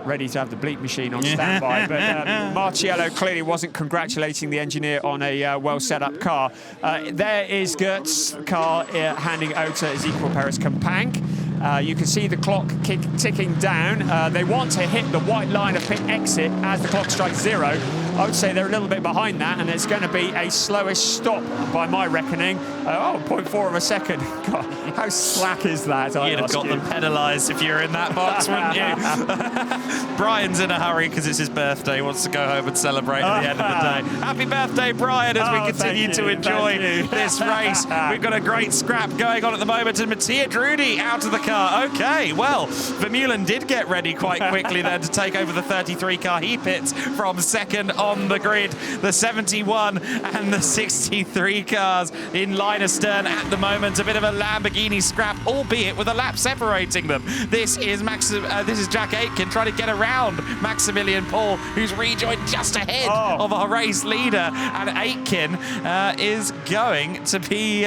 ready to have the bleep machine on standby, but Marciello clearly wasn't congratulating the engineer on a well set up car. There is Gert's car handing over to Ezequiel Perez-Campang. You can see the clock ticking down. They want to hit the white line of pit exit as the clock strikes 0. I would say they're a little bit behind that, and it's going to be a slowish stop by my reckoning. 0.4 of a second. God, how slack is that? You'd have got them penalised if you were in that box, wouldn't you? Brian's in a hurry because it's his birthday. He wants to go home and celebrate at the end of the day. Happy birthday, Brian, as we continue to enjoy this race. We've got a great scrap going on at the moment, and Mattia Drudi out of the car. Okay, well, Vermeulen did get ready quite quickly then to take over the 33 car. He pits from second on the grid. The 71 and the 63 cars in line astern at the moment. A bit of a Lamborghini scrap, albeit with a lap separating them. This is Jack Aitken trying to get around Maximilian Paul, who's rejoined just ahead of our race leader. And Aitken is going to be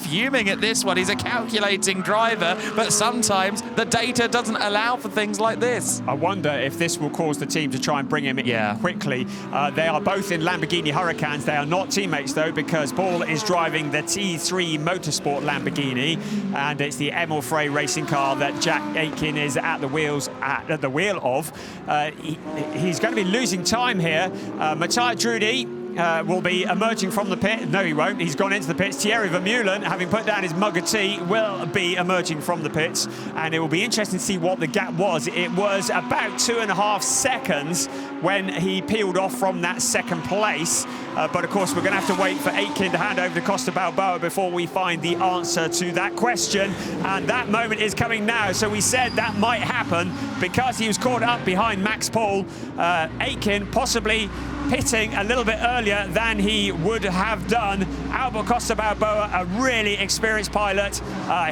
fuming at this one. He's a calculating driver, but sometimes the data doesn't allow for things like this. I wonder if this will cause the team to try and bring him in quickly. They are both in Lamborghini Hurricanes. They are not teammates, though, because Paul is driving the T3 Motorsport Lamborghini, and it's the Emil Frey racing car that Jack Aitken is at the wheel of. He's going to be losing time here. Mattia Drudi will be emerging from the pit. No, he won't. He's gone into the pits. Thierry Vermeulen, having put down his mug of tea, will be emerging from the pits. And it will be interesting to see what the gap was. It was about 2.5 seconds when he peeled off from that second place. But of course, we're going to have to wait for Aitken to hand over to Costa Balboa before we find the answer to that question. And that moment is coming now. So we said that might happen because he was caught up behind Max Paul. Aitken possibly pitting a little bit earlier than he would have done. Albert Costa Balboa, a really experienced pilot.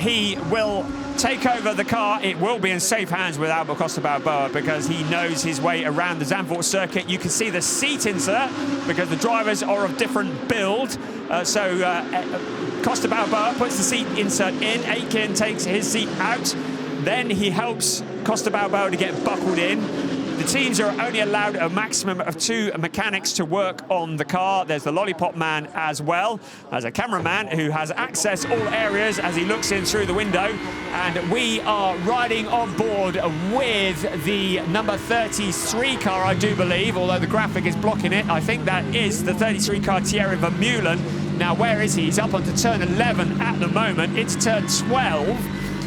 He will take over the car. It will be in safe hands with Albert Costa Balboa because he knows his way around the Zandvoort circuit. You can see the seat insert because the drivers are of different build. Costa Balboa puts the seat insert in. Aitken takes his seat out. Then he helps Costa Balboa to get buckled in. The teams are only allowed a maximum of 2 mechanics to work on the car. There's the lollipop man as well. There's a cameraman who has access all areas as he looks in through the window. And we are riding on board with the number 33 car, I do believe, although the graphic is blocking it. I think that is the 33 car Thierry Vermeulen. Now, where is he? He's up onto turn 11 at the moment. It's turn 12.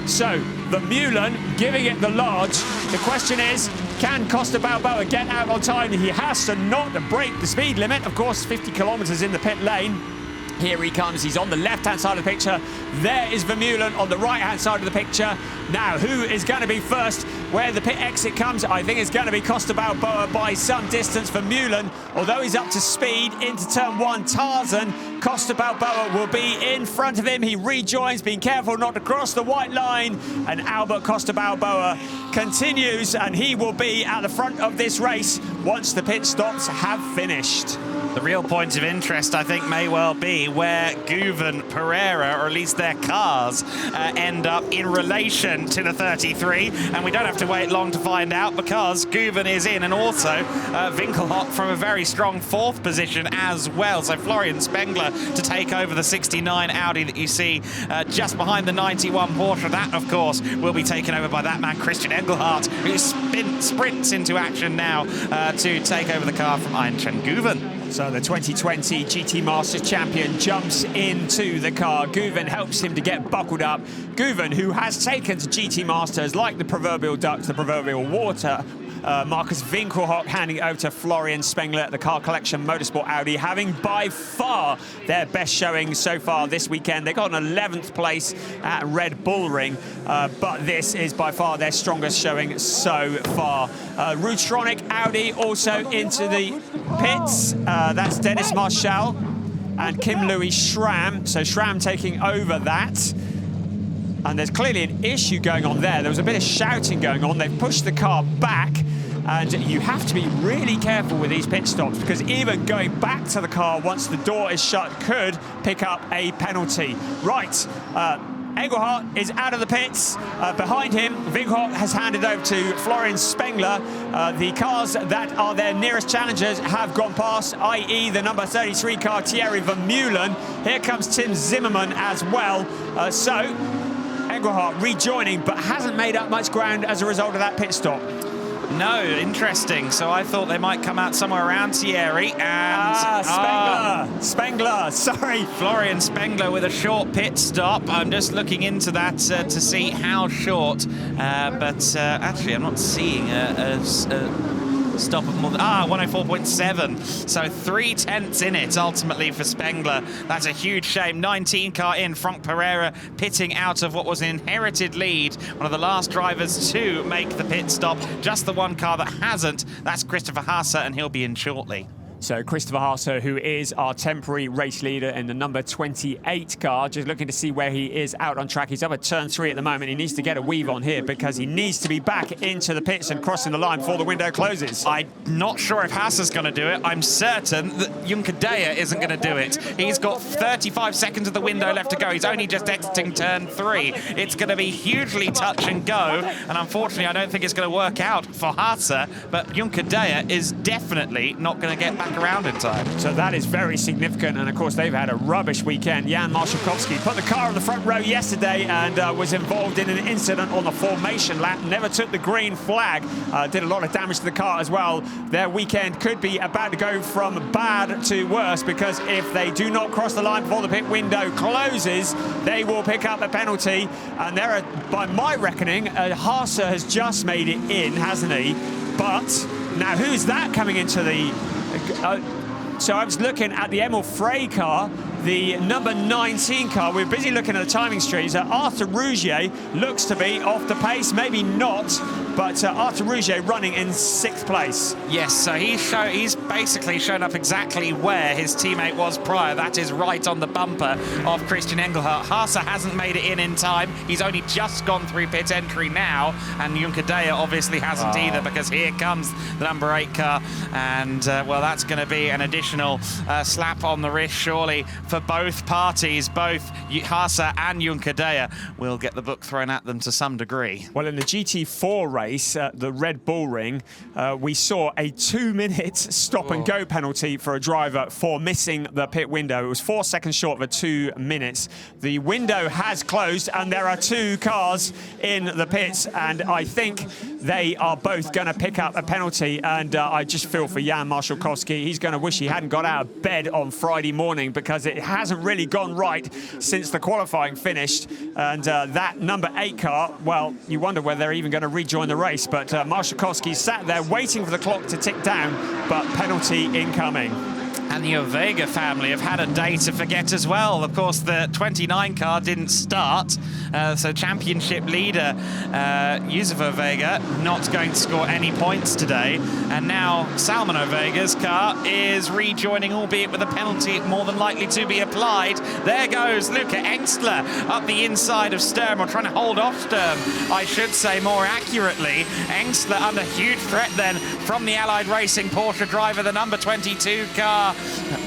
So, Vermeulen giving it the large. The question is, can Costa Balboa get out on time? He has to not break the speed limit. Of course, 50 kilometers in the pit lane. Here he comes. He's on the left-hand side of the picture. There is Vermeulen on the right-hand side of the picture. Now, who is going to be first? Where the pit exit comes, I think it's going to be Costa Balboa by some distance. Vermeulen, although he's up to speed into turn 1, Tarzan, Costa Balboa will be in front of him. He rejoins, being careful not to cross the white line. And Albert Costa Balboa continues, and he will be at the front of this race once the pit stops have finished. The real point of interest, I think, may well be where Guven, Pereira, or at least their cars, end up in relation to the 33. And we don't have to wait long to find out because Guven is in, and also Winkelhock from a very strong 4th position as well. So Florian Spengler to take over the 69 Audi that you see just behind the 91 Porsche. That, of course, will be taken over by that man, Christian Engelhardt, who sprints into action now to take over the car from Ayncen Guven. So the 2020 GT Masters champion jumps into the car. Guven helps him to get buckled up. Guven, who has taken to GT Masters like the proverbial ducks, the proverbial water. Marcus Winkelhock handing it over to Florian Spengler at the Car Collection Motorsport Audi, having by far their best showing so far this weekend. They got an 11th place at Red Bull Ring, but this is by far their strongest showing so far. Rudstronic Audi also into the pits. That's Dennis Marshall and Kim Louis Schramm. So Schramm taking over that. And there's clearly an issue going on there. There was a bit of shouting going on. They've pushed the car back. And you have to be really careful with these pit stops because even going back to the car once the door is shut could pick up a penalty. Right, Engelhardt is out of the pits. Behind him, Vinghok has handed over to Florian Spengler. The cars that are their nearest challengers have gone past, i.e. the number 33 car, Thierry Vermeulen. Here comes Tim Zimmerman as well. So Engelhardt rejoining, but hasn't made up much ground as a result of that pit stop. No, interesting. So I thought they might come out somewhere around Thierry and... Spengler, sorry. Florian Spengler with a short pit stop. I'm just looking into that to see how short. But actually, I'm not seeing a stop of more than 104.7, so 3/10 in it ultimately for Spengler. That's a huge shame. 19 car in, Frank Pereira pitting out of what was an inherited lead, one of the last drivers to make the pit stop. Just the one car that hasn't, that's Christopher Haase, and he'll be in shortly. So Christopher Haase, who is our temporary race leader in the number 28 car, just looking to see where he is out on track. He's up at turn 3 at the moment. He needs to get a weave on here because he needs to be back into the pits and crossing the line before the window closes. I'm not sure if Haase's going to do it. I'm certain that Junkadea isn't going to do it. He's got 35 seconds of the window left to go. He's only just exiting turn 3. It's going to be hugely touch and go, and unfortunately I don't think it's going to work out for Haase, but Junkadea is definitely not going to get back around in time. So that is very significant, and of course they've had a rubbish weekend. Jan Marszałkowski put the car on the front row yesterday and was involved in an incident on the formation lap, never took the green flag, did a lot of damage to the car as well. Their weekend could be about to go from bad to worse, because if they do not cross the line before the pit window closes, they will pick up a penalty. And there are, by my reckoning, Haase has just made it in, hasn't he? But now who's that coming into the... so I was looking at the Emil Frey car, the number 19 car. We're busy looking at the timing streams. Arthur Rougier looks to be off the pace, maybe not, but Arthur Rougier running in 6th place. Yes, so he's basically shown up exactly where his teammate was prior. That is right on the bumper of Christian Engelhardt. Haase hasn't made it in time. He's only just gone through pit entry now, and Junkadea obviously hasn't either, because here comes the number 8 car, and well, that's going to be an additional slap on the wrist surely for both parties. Both Haase and Junkadea will get the book thrown at them to some degree. Well, in the GT4 race, the Red Bull Ring, we saw a 2-minute stop-and-go penalty for a driver for missing the pit window. It was 4 seconds short of a 2 minutes. The window has closed, and there are 2 cars in the pits, and I think they are both going to pick up a penalty, and I just feel for Jan Marszałkowski. He's going to wish he hadn't got out of bed on Friday morning, because it hasn't really gone right since the qualifying finished. And that number 8 car, well, you wonder whether they're even going to rejoin the race, but Marszałkowski sat there waiting for the clock to tick down, but penalty incoming. And the Ovega family have had a day to forget as well. Of course, the 29 car didn't start, so championship leader Yusuf Ovega not going to score any points today. And now Salman Ovega's car is rejoining, albeit with a penalty more than likely to be applied. There goes Luca Engstler up the inside of Sturm, or trying to hold off Sturm, I should say more accurately. Engstler under huge threat then from the Allied Racing Porsche driver, the number 22 car.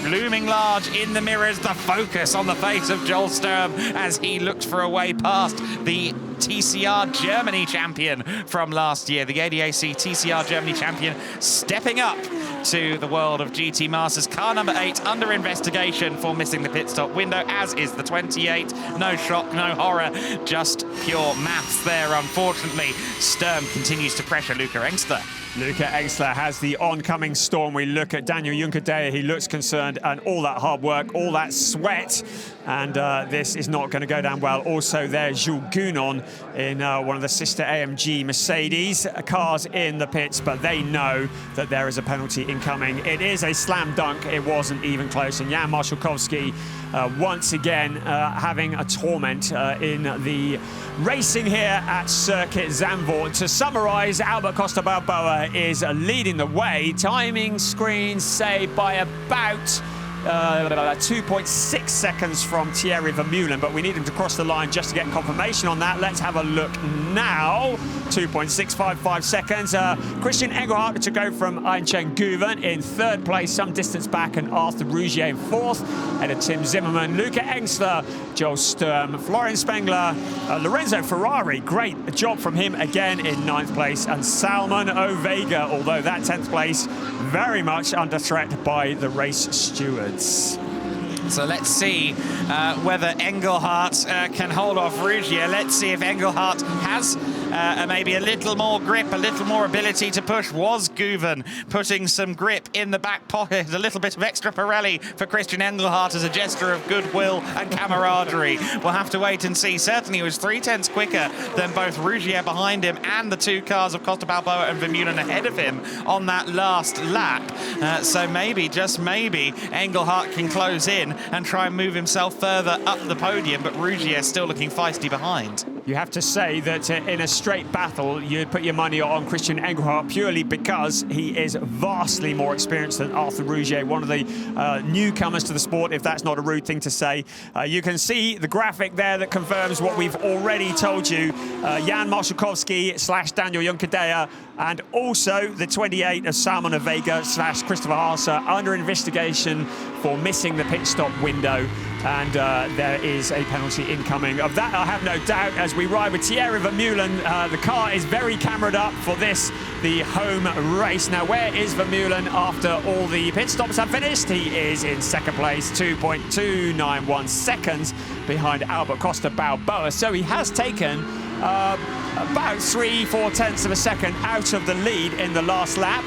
Looming large in the mirrors, the focus on the face of Joel Sturm as he looked for a way past the TCR Germany champion from last year. The ADAC TCR Germany champion stepping up to the world of GT Masters. Car number 8 under investigation for missing the pit stop window, as is the 28. No shock, no horror, just pure maths there, unfortunately. Sturm continues to pressure Luca Engstler. Luca Engstler has the oncoming storm. We look at Daniel Junkadea. He looks concerned, and all that hard work, all that sweat, and this is not going to go down well. Also, there's Jules Gounon in one of the sister AMG Mercedes cars in the pits, but they know that there is a penalty incoming. It is a slam dunk. It wasn't even close, and Jan Marszałkowski once again having a torment in the racing here at Circuit Zandvoort. To summarise, Albert Costa Balboa is leading the way. Timing screens say by about 2.6 seconds from Thierry Vermeulen, but we need him to cross the line just to get confirmation on that. Let's have a look now. 2.655 seconds. Christian Engelhardt to go from Chen Guven in third place, some distance back, and Arthur Rougier in fourth. And Tim Zimmermann, Luca Engstler, Joel Sturm, Florian Spengler, Lorenzo Ferrari. Great job from him again in ninth place. And Salman Ovega, although that 10th place very much under threat by the race stewards. So let's see whether Engelhardt can hold off Rougier. Let's see if Engelhardt has maybe a little more grip, a little more ability to push. Was Guven putting some grip in the back pocket? A little bit of extra Pirelli for Christian Engelhardt as a gesture of goodwill and camaraderie. We'll have to wait and see. Certainly he was 0.3 quicker than both Rougier behind him and the two cars of Costa Balboa and Vermeulen ahead of him on that last lap. So maybe, just maybe, Engelhardt can close in and try and move himself further up the podium, but Rougier still looking feisty behind. You have to say that in a straight battle, you'd put your money on Christian Engelhardt purely because he is vastly more experienced than Arthur Rougier, one of the newcomers to the sport, if that's not a rude thing to say. You can see the graphic there that confirms what we've already told you. Jan Marszałkowski / Daniel Juncadella, and also the 28 of Salman Ovega / Christopher Haase under investigation for missing the pit stop window. And there is a penalty incoming. Of that, I have no doubt, as we ride with Thierry Vermeulen. The car is very camered up for this, the home race. Now, where is Vermeulen after all the pit stops have finished? He is in second place, 2.291 seconds behind Albert Costa Balboa. So he has taken about 3/4 tenths of a second out of the lead in the last lap.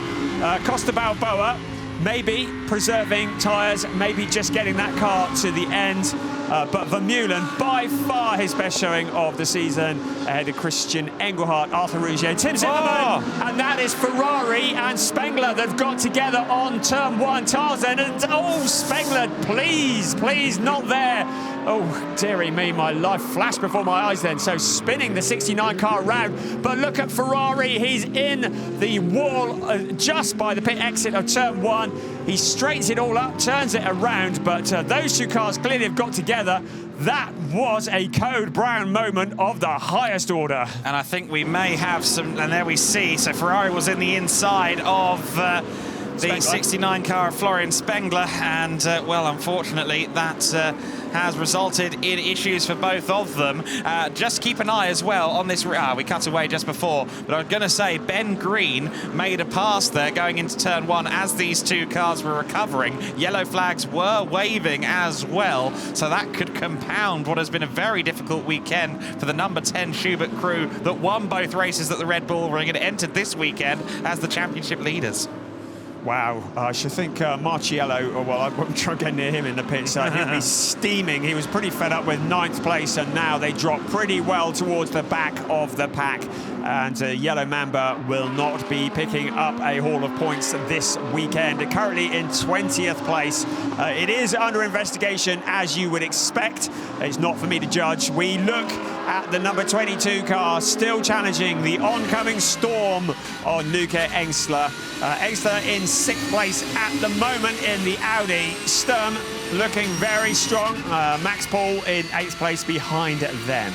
Costa Balboa maybe preserving tyres, maybe just getting that car to the end. But Vermeulen, by far his best showing of the season, ahead of Christian Engelhardt, Arthur Rougier, Tim Zimmermann, and that is Ferrari and Spengler. They've got together on turn one. Tarzan, and oh, Spengler, please, please, not there. Oh, dearie me, my life flashed before my eyes then. So spinning the 69 car around. But look at Ferrari. He's in the wall just by the pit exit of turn one. He straightens it all up, turns it around. But those two cars clearly have got together. That was a Code Brown moment of the highest order. And I think we may have some, and there we see. So Ferrari was in the inside of the 69 car of Florian Spengler, and well, unfortunately that has resulted in issues for both of them. Just keep an eye as well on this. We cut away just before, but I was going to say Ben Green made a pass there going into turn one as these two cars were recovering. Yellow flags were waving as well, so that could compound what has been a very difficult weekend for the number 10 Schubert crew that won both races at the Red Bull Ring and entered this weekend as the championship leaders. Wow, I should think Marciello, well, I wouldn't try to get near him in the pits. He'll be steaming. He was pretty fed up with ninth place, and now they drop pretty well towards the back of the pack. And Yellow Mamba will not be picking up a haul of points this weekend. Currently in 20th place. It is under investigation, as you would expect. It's not for me to judge. We look at the number 22 car, still challenging the oncoming storm on Luca Engstler. Engstler in 6th place at the moment in the Audi. Sturm looking very strong. Max Paul in 8th place behind them.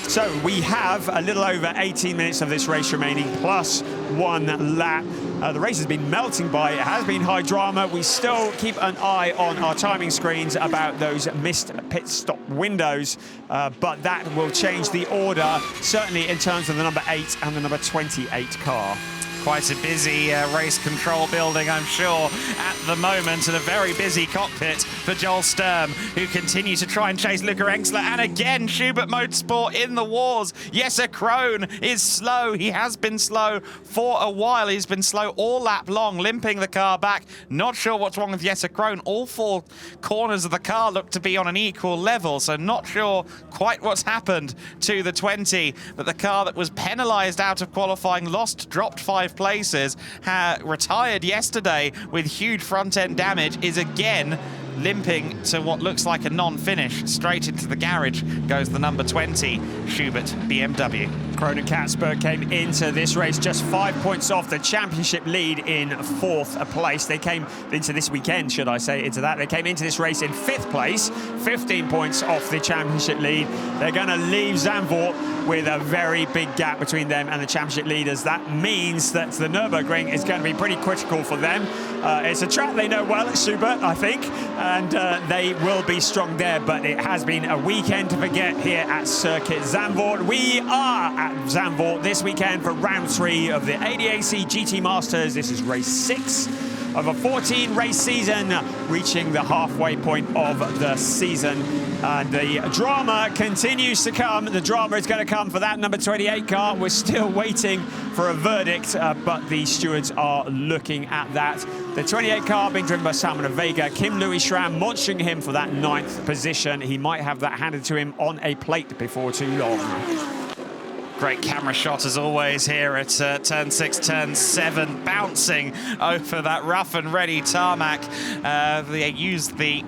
So we have a little over 18 minutes of this race remaining, plus one lap. The race has been melting by. It has been high drama. We still keep an eye on our timing screens about those missed pit stop windows, but that will change the order, certainly in terms of the number 8 and the number 28 car. Quite a busy race control building, I'm sure, at the moment, and a very busy cockpit for Joel Sturm, who continues to try and chase Luca Engstler. And again, Schubert Motorsport in the wars. Jesse Krohn is slow. He has been slow for a while. He's been slow all lap long, limping the car back. Not sure what's wrong with Jesse Krohn. All four corners of the car look to be on an equal level, so not sure quite what's happened to the 20. But the car that was penalised out of qualifying, dropped 5 places, retired yesterday with huge front end damage, is again limping to what looks like a non-finish. Straight into the garage goes the number 20 Schubert BMW. Kronen Katzberg came into this race just 5 points off the championship lead in 4th place. They came into this weekend, should I say, They came into this race in 5th place, 15 points off the championship lead. They're going to leave Zandvoort with a very big gap between them and the championship leaders. That means that the Nürburgring is going to be pretty critical for them. It's a track they know well at Schubert, I think, and they will be strong there, but it has been a weekend to forget here at Circuit Zandvoort. We are at Zandvoort this weekend for round 3 of the ADAC GT Masters. This is race 6 of a 14-race season, reaching the halfway point of the season. And the drama continues to come. The drama is going to come for that number 28 car. We're still waiting for a verdict, but the stewards are looking at that. The 28 car being driven by Salman Vega. Kim Louis Schramm monitoring him for that 9th position. He might have that handed to him on a plate before too long. Great camera shot as always here at turn 6, turn 7, bouncing over that rough and ready tarmac. They used the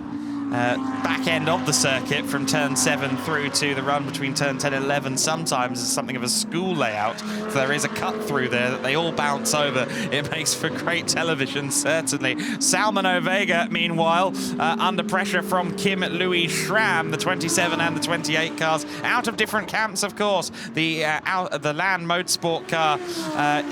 back end of the circuit from turn 7 through to the run between turn 10 and 11 sometimes is something of a school layout. So there is a cut through there that they all bounce over. It makes for great television, certainly. Salman Vega, meanwhile, under pressure from Kim Louis Schramm, the 27 and the 28 cars, out of different camps, of course. The Land Motorsport car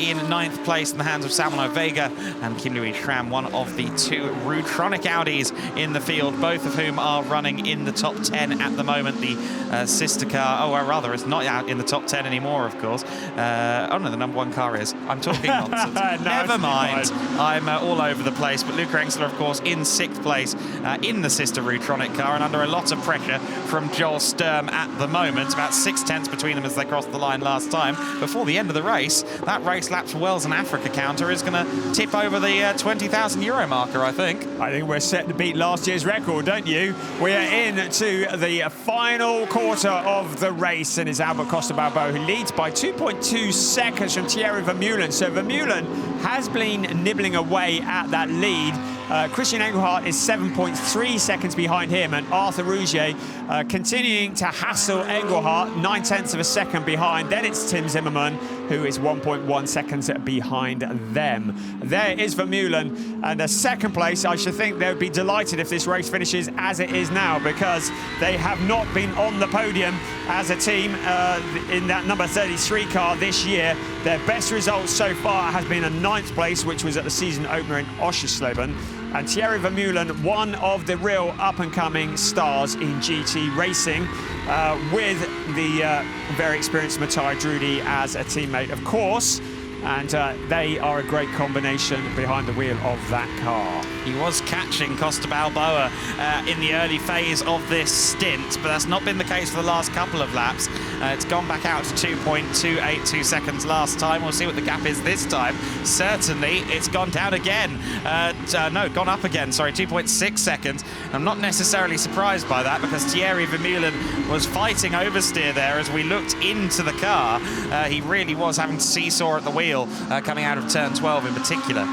in 9th place in the hands of Salman Vega, and Kim Louis Schramm, one of the 2 Rutronic Audis in the field, both of whom are running in the top 10 at the moment. The sister car, or rather, it's not out in the top 10 anymore, of course. Oh no, the number 1 car is. I'm talking nonsense. No, never mind. I'm all over the place. But Luca Engsler, of course, in 6th place in the sister Rutronic car, and under a lot of pressure from Joel Sturm at the moment. About 6 tenths between them as they crossed the line last time. Before the end of the race, that race laps Wales and Africa counter is going to tip over the €20,000 marker, I think. I think we're set to beat last year's record, don't you? We are into the final quarter of the race, and it's Albert Costa Balboa who leads by 2.2 seconds from Thierry Vermeulen. So Vermeulen has been nibbling away at that lead. Christian Engelhardt is 7.3 seconds behind him, and Arthur Rougier continuing to hassle Engelhardt, 9/10 of a second behind. Then it's Tim Zimmermann, who is 1.1 seconds behind them. There is Vermeulen, and a 2nd place. I should think they would be delighted if this race finishes as it is now, because they have not been on the podium as a team in that number 33 car this year. Their best result so far has been a 9th place, which was at the season opener in Oschersleben. And Thierry Vermeulen, one of the real up-and-coming stars in GT racing, with the very experienced Mattei Drudi as a teammate, of course. And they are a great combination behind the wheel of that car. He was catching Costa Balboa in the early phase of this stint, but that's not been the case for the last couple of laps. It's gone back out to 2.282 seconds last time. We'll see what the gap is this time. Certainly, it's gone down again. No, gone up again, sorry, 2.6 seconds. I'm not necessarily surprised by that, because Thierry Vermeulen was fighting oversteer there as we looked into the car. He really was having to seesaw at the wheel. Coming out of turn 12 in particular.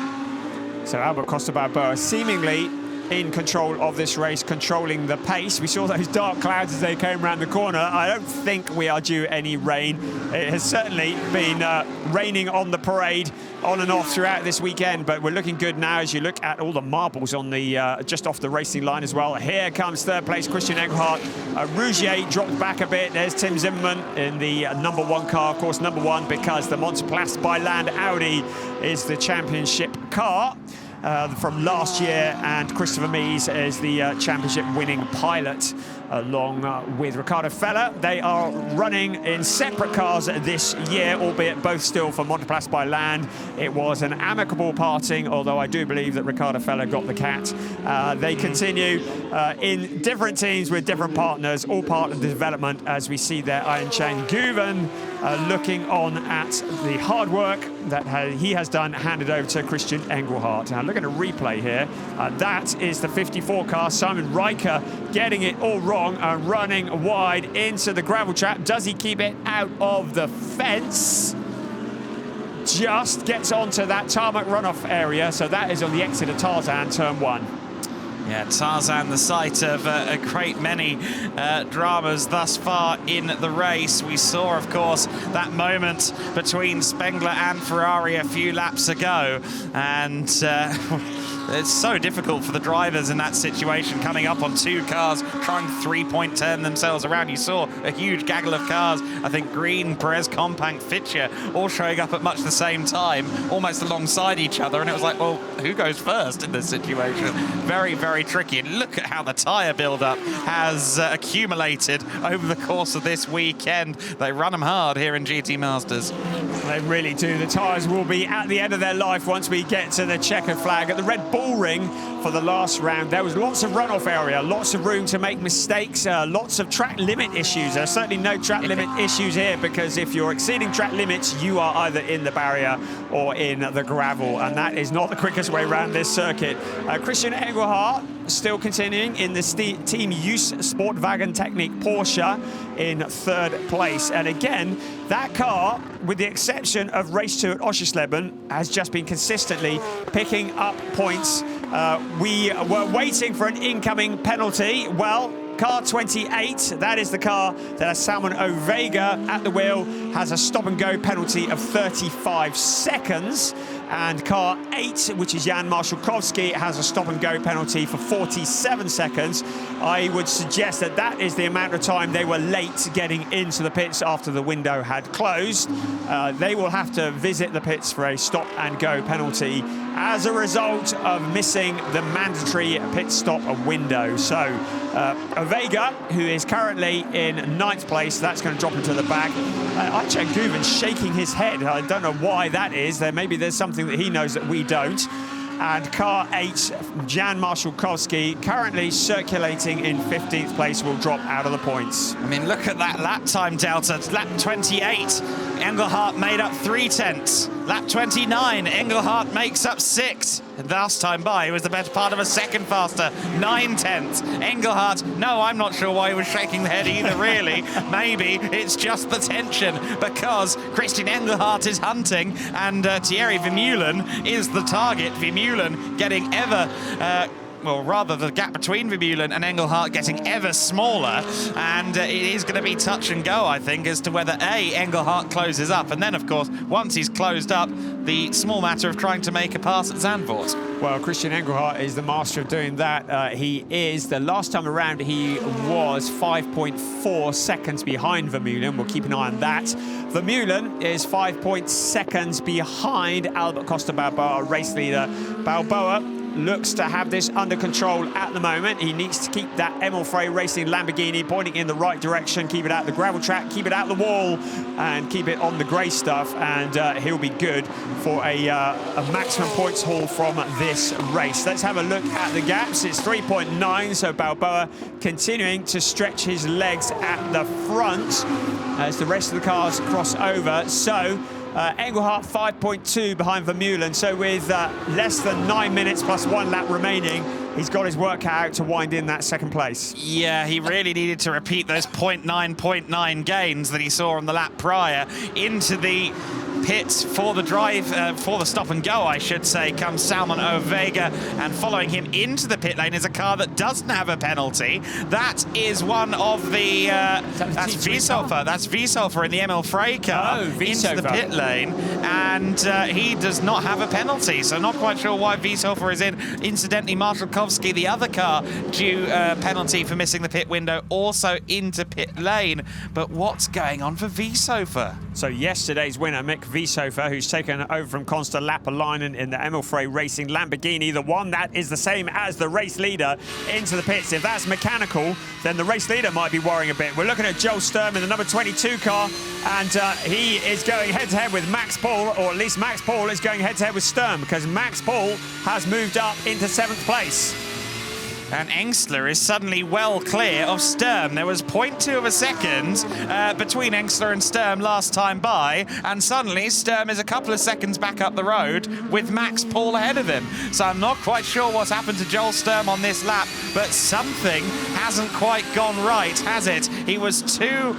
So Albert Costa Balboa seemingly in control of this race, controlling the pace. We saw those dark clouds as they came around the corner. I don't think we are due any rain. It has certainly been raining on the parade on and off throughout this weekend, but we're looking good now as you look at all the marbles on the just off the racing line as well. Here comes 3rd place Christian Engelhardt. Rougier dropped back a bit. There's Tim Zimmermann in the number 1 car, of course number 1 because the Motorplast by Land Audi is the championship car from last year, and Christopher Mies is the championship winning pilot along with Ricardo Feller. They are running in separate cars this year, albeit both still for Motorplast by Land. It was an amicable parting, although I do believe that Ricardo Feller got the cat. They continue in different teams with different partners, all part of the development, as we see there Ian Chang Guven looking on at the hard work that he has done, handed over to Christian Engelhardt. Now look at a replay here. That is the 54 car, Simon Riker, getting it all wrong and running wide into the gravel trap. Does he keep it out of the fence? Just gets onto that tarmac runoff area. So that is on the exit of Tarzan, turn 1. Yeah, Tarzan, the site of a great many dramas thus far in the race. We saw, of course, that moment between Spengler and Ferrari a few laps ago, and it's so difficult for the drivers in that situation, coming up on two cars, trying to three-point turn themselves around. You saw a huge gaggle of cars, I think Green, Perez, Compact, Fitcher, all showing up at much the same time, almost alongside each other, and it was like, well, who goes first in this situation? Very, very tricky. And look at how the tyre build-up has accumulated over the course of this weekend. They run them hard here in GT Masters. They really do. The tyres will be at the end of their life once we get to the checkered flag at the Red Bull Ring for the last round. There was lots of runoff area, lots of room to make mistakes, lots of track limit issues. There's certainly no track limit issues here, because if you're exceeding track limits, you are either in the barrier or in the gravel, and that is not the quickest way around this circuit. Christian Engelhardt still continuing in the Team Use Sportwagen Technik Porsche in third place. And again, that car, with the exception of race 2 at Oschersleben, has just been consistently picking up points. We were waiting for an incoming penalty. Well, car 28, that is the car that has Salmon Ovega at the wheel, has a stop-and-go penalty of 35 seconds. And car 8, which is Jan Marshalkowski, has a stop-and-go penalty for 47 seconds. I would suggest that that is the amount of time they were late getting into the pits after the window had closed. They will have to visit the pits for a stop-and-go penalty as a result of missing the mandatory pit stop window. So Ovega, who is currently in 9th place, that's going to drop into the back. Ayçen Guven shaking his head. I don't know why that is. Maybe there's something that he knows that we don't. And car 8, Jan Marshalkowski, currently circulating in 15th place, will drop out of the points. I mean, look at that lap time delta. Lap 28, Engelhardt made up 3/10. Lap 29, Engelhardt makes up 6. Last time by, he was the better part of a second faster, 9/10. Engelhardt, no, I'm not sure why he was shaking the head either, really. Maybe it's just the tension, because Christian Engelhardt is hunting, and Thierry Vermeulen is the target. Vermeulen getting ever... well, rather the gap between Vermeulen and Engelhardt getting ever smaller, and it is going to be touch and go, I think, as to whether A, Engelhardt closes up, and then, of course, once he's closed up, the small matter of trying to make a pass at Zandvoort. Well, Christian Engelhardt is the master of doing that. He is. The last time around, he was 5.4 seconds behind Vermeulen. We'll keep an eye on that. Vermeulen is 5 seconds behind Albert Costa Balboa, race leader. Balboa looks to have this under control at the moment. He needs to keep that Emil Frey Racing Lamborghini pointing in the right direction, keep it out the gravel track, keep it out the wall, and keep it on the grey stuff, and he'll be good for a maximum points haul from this race. Let's have a look at the gaps. It's 3.9, so Balboa continuing to stretch his legs at the front as the rest of the cars cross over. So Engelhardt 5.2 behind Vermeulen, so with less than 9 minutes plus 1 lap remaining, he's got his work out to wind in that second place. Yeah, he really needed to repeat those 0.9 gains that he saw on the lap prior into the pits for the drive, for the stop and go, I should say, comes Salmon Ovega, and following him into the pit lane is a car that doesn't have a penalty. That is one of the, that's Wiesulfer. That's Wiesulfer in the Emil Frey car into the pit lane, and he does not have a penalty, so not quite sure why Wiesulfer is in. Incidentally, Marshalkowski, the other car, due penalty for missing the pit window, also into pit lane. But what's going on for Wiesulfer? So yesterday's winner, Mick Wiesulfer, who's taken over from Consta Lappalainen in the Emil Frey Racing Lamborghini, the one that is the same as the race leader, into the pits. If that's mechanical, then the race leader might be worrying a bit. We're looking at Joel Sturm in the number 22 car, and he is going head-to-head with Max Paul, or at least Max Paul is going head-to-head with Sturm, because Max Paul has moved up into 7th place. And Engstler is suddenly well clear of Sturm. There was 0.2 of a second between Engstler and Sturm last time by, and suddenly Sturm is a couple of seconds back up the road with Max Paul ahead of him. So I'm not quite sure what's happened to Joel Sturm on this lap, but something hasn't quite gone right, has it? He was 2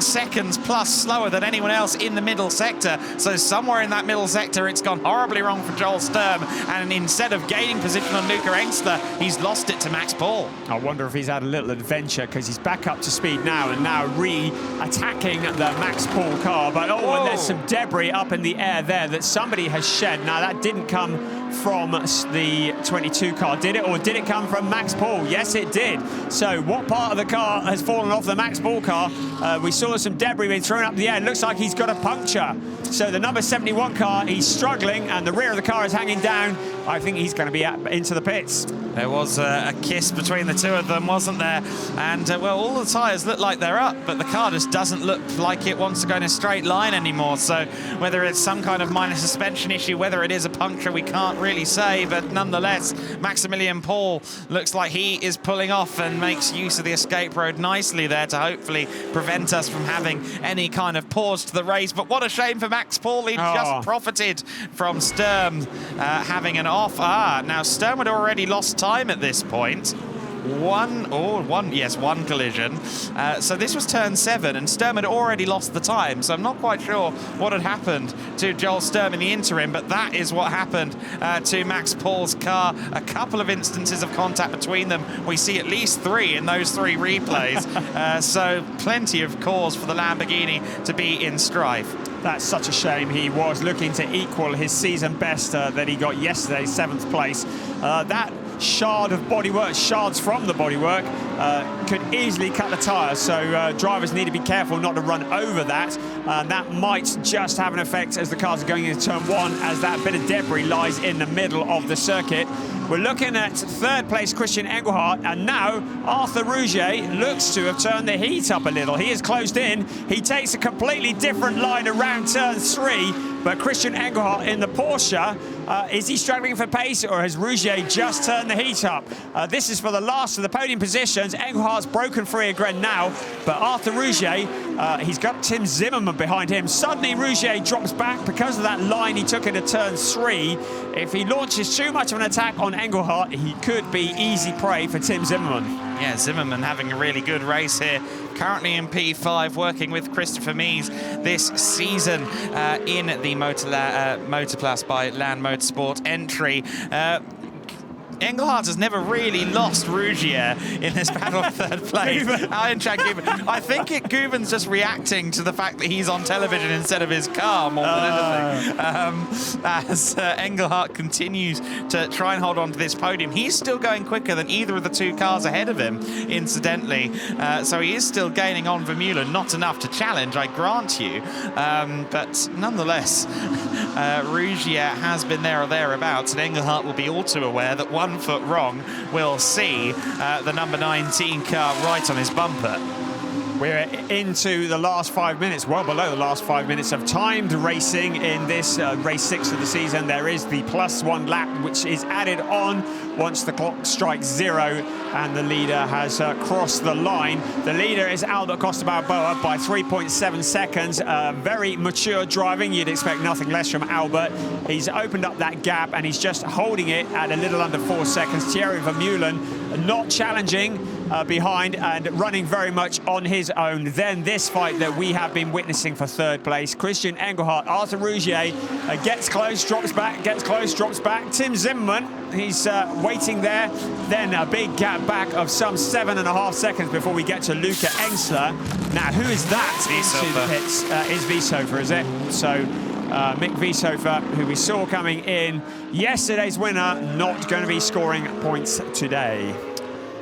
seconds plus slower than anyone else in the middle sector. So somewhere in that middle sector, it's gone horribly wrong for Joel Sturm. And instead of gaining position on Luca Engstler, he's lost it to Max Paul. I wonder if he's had a little adventure, because he's back up to speed now and now re-attacking the Max Paul car. But and there's some debris up in the air there that somebody has shed. Now, that didn't come from the 22 car, did it? Or did it come from Max Paul? Yes, it did. So what part of the car has fallen off the Max Paul car? We saw some debris being thrown up in the air. It looks like he's got a puncture. So the number 71 car, he's struggling, and the rear of the car is hanging down. I think he's going to be into the pits. There was a kiss between the two of them, wasn't there? And, well, all the tyres look like they're up, but the car just doesn't look like it wants to go in a straight line anymore. So whether it's some kind of minor suspension issue, whether it is a puncture, we can't really say. But nonetheless, Maximilian Paul looks like he is pulling off and makes use of the escape road nicely there to hopefully prevent us from having any kind of pause to the race. But what a shame for Max Paul. He just profited from Sturm having an off. Now Sturm had already lost time at this point. One collision. So this was turn 7, and Sturm had already lost the time. So I'm not quite sure what had happened to Joel Sturm in the interim, but that is what happened to Max Paul's car. A couple of instances of contact between them. We see at least 3 in those 3 replays. So plenty of cause for the Lamborghini to be in strife. That's such a shame. He was looking to equal his season best that he got yesterday, 7th place. That shard of bodywork, shards from the bodywork, could easily cut the tyres. So drivers need to be careful not to run over that. That might just have an effect as the cars are going into turn 1, as that bit of debris lies in the middle of the circuit. We're looking at 3rd place Christian Engelhardt, and now Arthur Rouget looks to have turned the heat up a little. He is closed in. He takes a completely different line around turn 3, but Christian Engelhardt in the Porsche, is he struggling for pace, or has Rouget just turned the heat up? This is for the last of the podium positions. Engelhardt's broken free again now, but Arthur Rouget, he's got Tim Zimmerman behind him. Suddenly Rouget drops back because of that line he took into turn 3. If he launches too much of an attack on Engelhardt, he could be easy prey for Tim Zimmerman. Yeah, Zimmerman having a really good race here. Currently in P5, working with Christopher Mies this season in the Motorclass by Land Motorsport entry. Engelhardt has never really lost Rougier in this battle of 3rd place. I think Guven's just reacting to the fact that he's on television instead of his car more than anything. As Engelhardt continues to try and hold on to this podium. He's still going quicker than either of the 2 cars ahead of him, incidentally. So he is still gaining on Vermeulen. Not enough to challenge, I grant you. But nonetheless, Rougier has been there or thereabouts, and Engelhardt will be all too aware that 1 foot wrong will see the number 19 car right on his bumper. We're into the last 5 minutes, well below the last 5 minutes of timed racing in this race 6 of the season. There is the +1 lap, which is added on once the clock strikes 0 and the leader has crossed the line. The leader is Albert Costa Balboa by 3.7 seconds. Very mature driving. You'd expect nothing less from Albert. He's opened up that gap and he's just holding it at a little under 4 seconds. Thierry Vermeulen not challenging behind and running very much on his own. Then this fight that we have been witnessing for 3rd place. Christian Engelhardt, Arthur Rougier gets close, drops back, gets close, drops back. Tim Zimmerman, he's waiting there. Then a big gap back of some 7.5 seconds before we get to Luca Engstler. Now, who is that into the pits? Is Wieshofer, is it? So Mick Wieshofer, who we saw coming in yesterday's winner, not going to be scoring points today.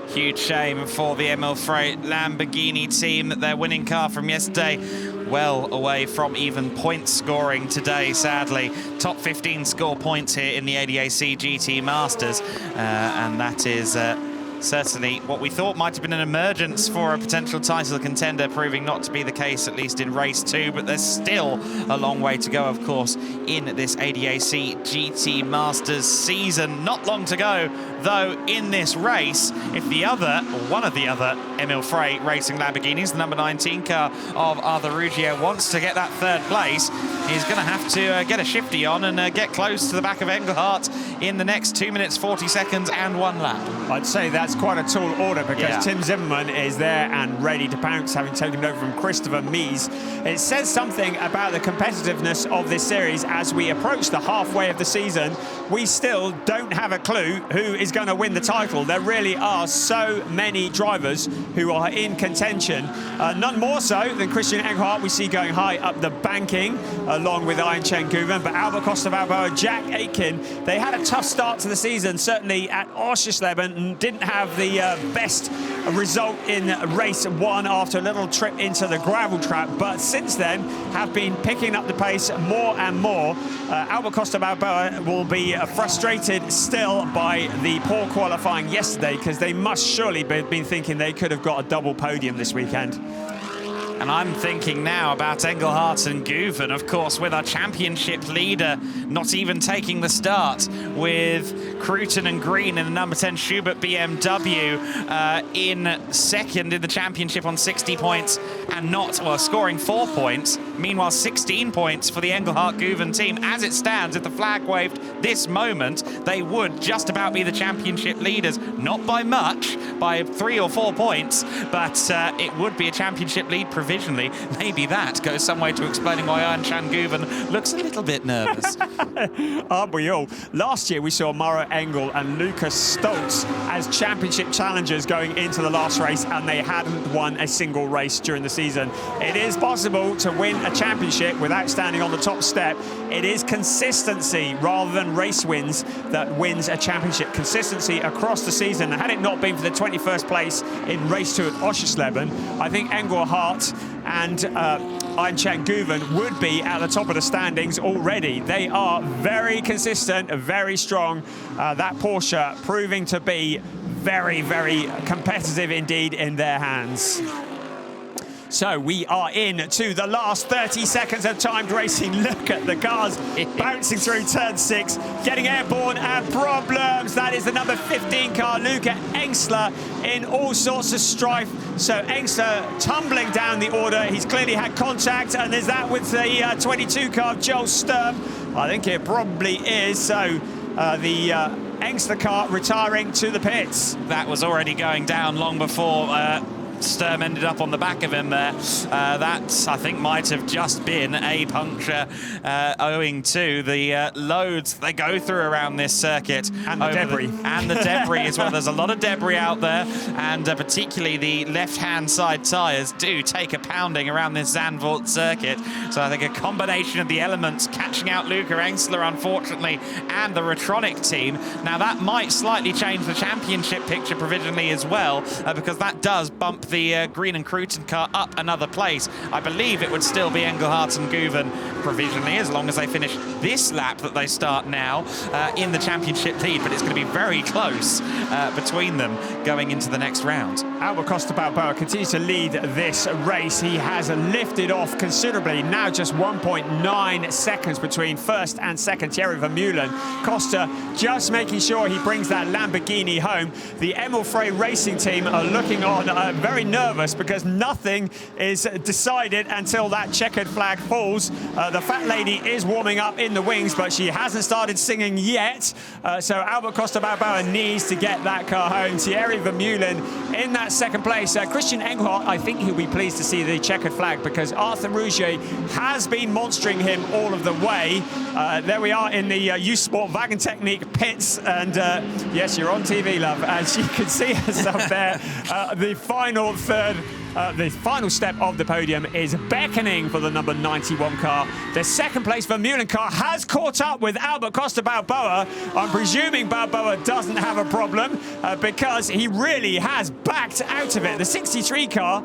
Huge shame for the Emil Frey Lamborghini team that their winning car from yesterday well away from even point scoring today, sadly. Top 15 score points here in the ADAC GT Masters, and that is certainly what we thought might have been an emergence for a potential title contender, proving not to be the case, at least in race 2. But there's still a long way to go, of course, in this ADAC GT Masters season. Not long to go, though, in this race. If one of the other Emil Frey Racing Lamborghinis, the number 19 car of Arthur Rougier, wants to get that 3rd place, he's going to have to get a shifty on and get close to the back of Engelhardt in the next 2 minutes, 40 seconds and 1 lap. I'd say that's that's quite a tall order, because Tim Zimmerman is there and ready to pounce, having taken over from Christopher Mies. It says something about the competitiveness of this series as we approach the halfway of the season. We still don't have a clue who is going to win the title. There really are so many drivers who are in contention. None more so than Christian Engelhardt, we see going high up the banking, along with Ian Chen Guven. But Albert Costa Balboa, Jack Aitken, they had a tough start to the season, certainly at Oschersleben, and didn't have the best result in race one after a little trip into the gravel trap. But since then, have been picking up the pace more and more. Albert Costa Balboa will be frustrated still by the poor qualifying yesterday, because they must surely have been thinking they could have got a double podium this weekend. And I'm thinking now about Engelhardt and Guven, of course, with our championship leader not even taking the start, with Cruton and Green in the number 10 Schubert BMW in second in the championship on 60 points and not, well, scoring 4 points. Meanwhile, 16 points for the Engelhardt-Guven team. As it stands, if the flag waved this moment, they would just about be the championship leaders. Not by much, by 3 or 4 points, but it would be a championship lead provisionally. Maybe that goes some way to explaining why Ian Chan Guven looks a little bit nervous. Aren't we all? Last year we saw Mauro Engel and Lucas Stoltz as championship challengers going into the last race, and they hadn't won a single race during the season. It is possible to win a championship without standing on the top step. It is consistency rather than race wins that wins a championship. Consistency across the season. Had it not been for the 21st place in race 2 at Oschersleben, I think Engelhardt and Ian Chen Guven would be at the top of the standings already. They are very consistent, very strong. That Porsche proving to be very, very competitive indeed in their hands. So we are in to the last 30 seconds of timed racing. Look at the cars bouncing through turn 6, getting airborne and problems. That is the number 15 car, Luca Engsler, in all sorts of strife. So Engsler tumbling down the order. He's clearly had contact, and there's that with the 22 car, Joel Sturm. I think it probably is. So the Engsler car retiring to the pits. That was already going down long before Sturm ended up on the back of him there. That, I think, might have just been a puncture owing to the loads they go through around this circuit. And the debris. And the debris as well. There's a lot of debris out there, and particularly the left-hand side tyres do take a pounding around this Zandvoort circuit. So I think a combination of the elements catching out Luca Engsler, unfortunately, and the Retronic team. Now, that might slightly change the championship picture provisionally as well, because that does bump the Green and Cruton car up another place. I believe it would still be Engelhardt and Guven provisionally, as long as they finish this lap that they start now in the championship lead, but it's going to be very close between them going into the next round. Albert Costa Balboa continues to lead this race. He has lifted off considerably, now just 1.9 seconds between first and second, Thierry Vermeulen. Costa just making sure he brings that Lamborghini home. The Emil Frey Racing team are looking on very nervous, because nothing is decided until that checkered flag falls. The fat lady is warming up in the wings, but she hasn't started singing yet. So Albert Costa Balboa needs to get that car home. Thierry Vermeulen in that second place. Christian Engelhardt, I think he'll be pleased to see the checkered flag, because Arthur Rougier has been monstering him all of the way. There we are in the U-Sport Wagon Technique pits, and yes, you're on TV, love, as you can see us up there. The final third, the final step of the podium is beckoning for the number 91 car. The second place Vermeulen car has caught up with Albert Costa Balboa. I'm presuming Balboa doesn't have a problem because he really has backed out of it. The 63 car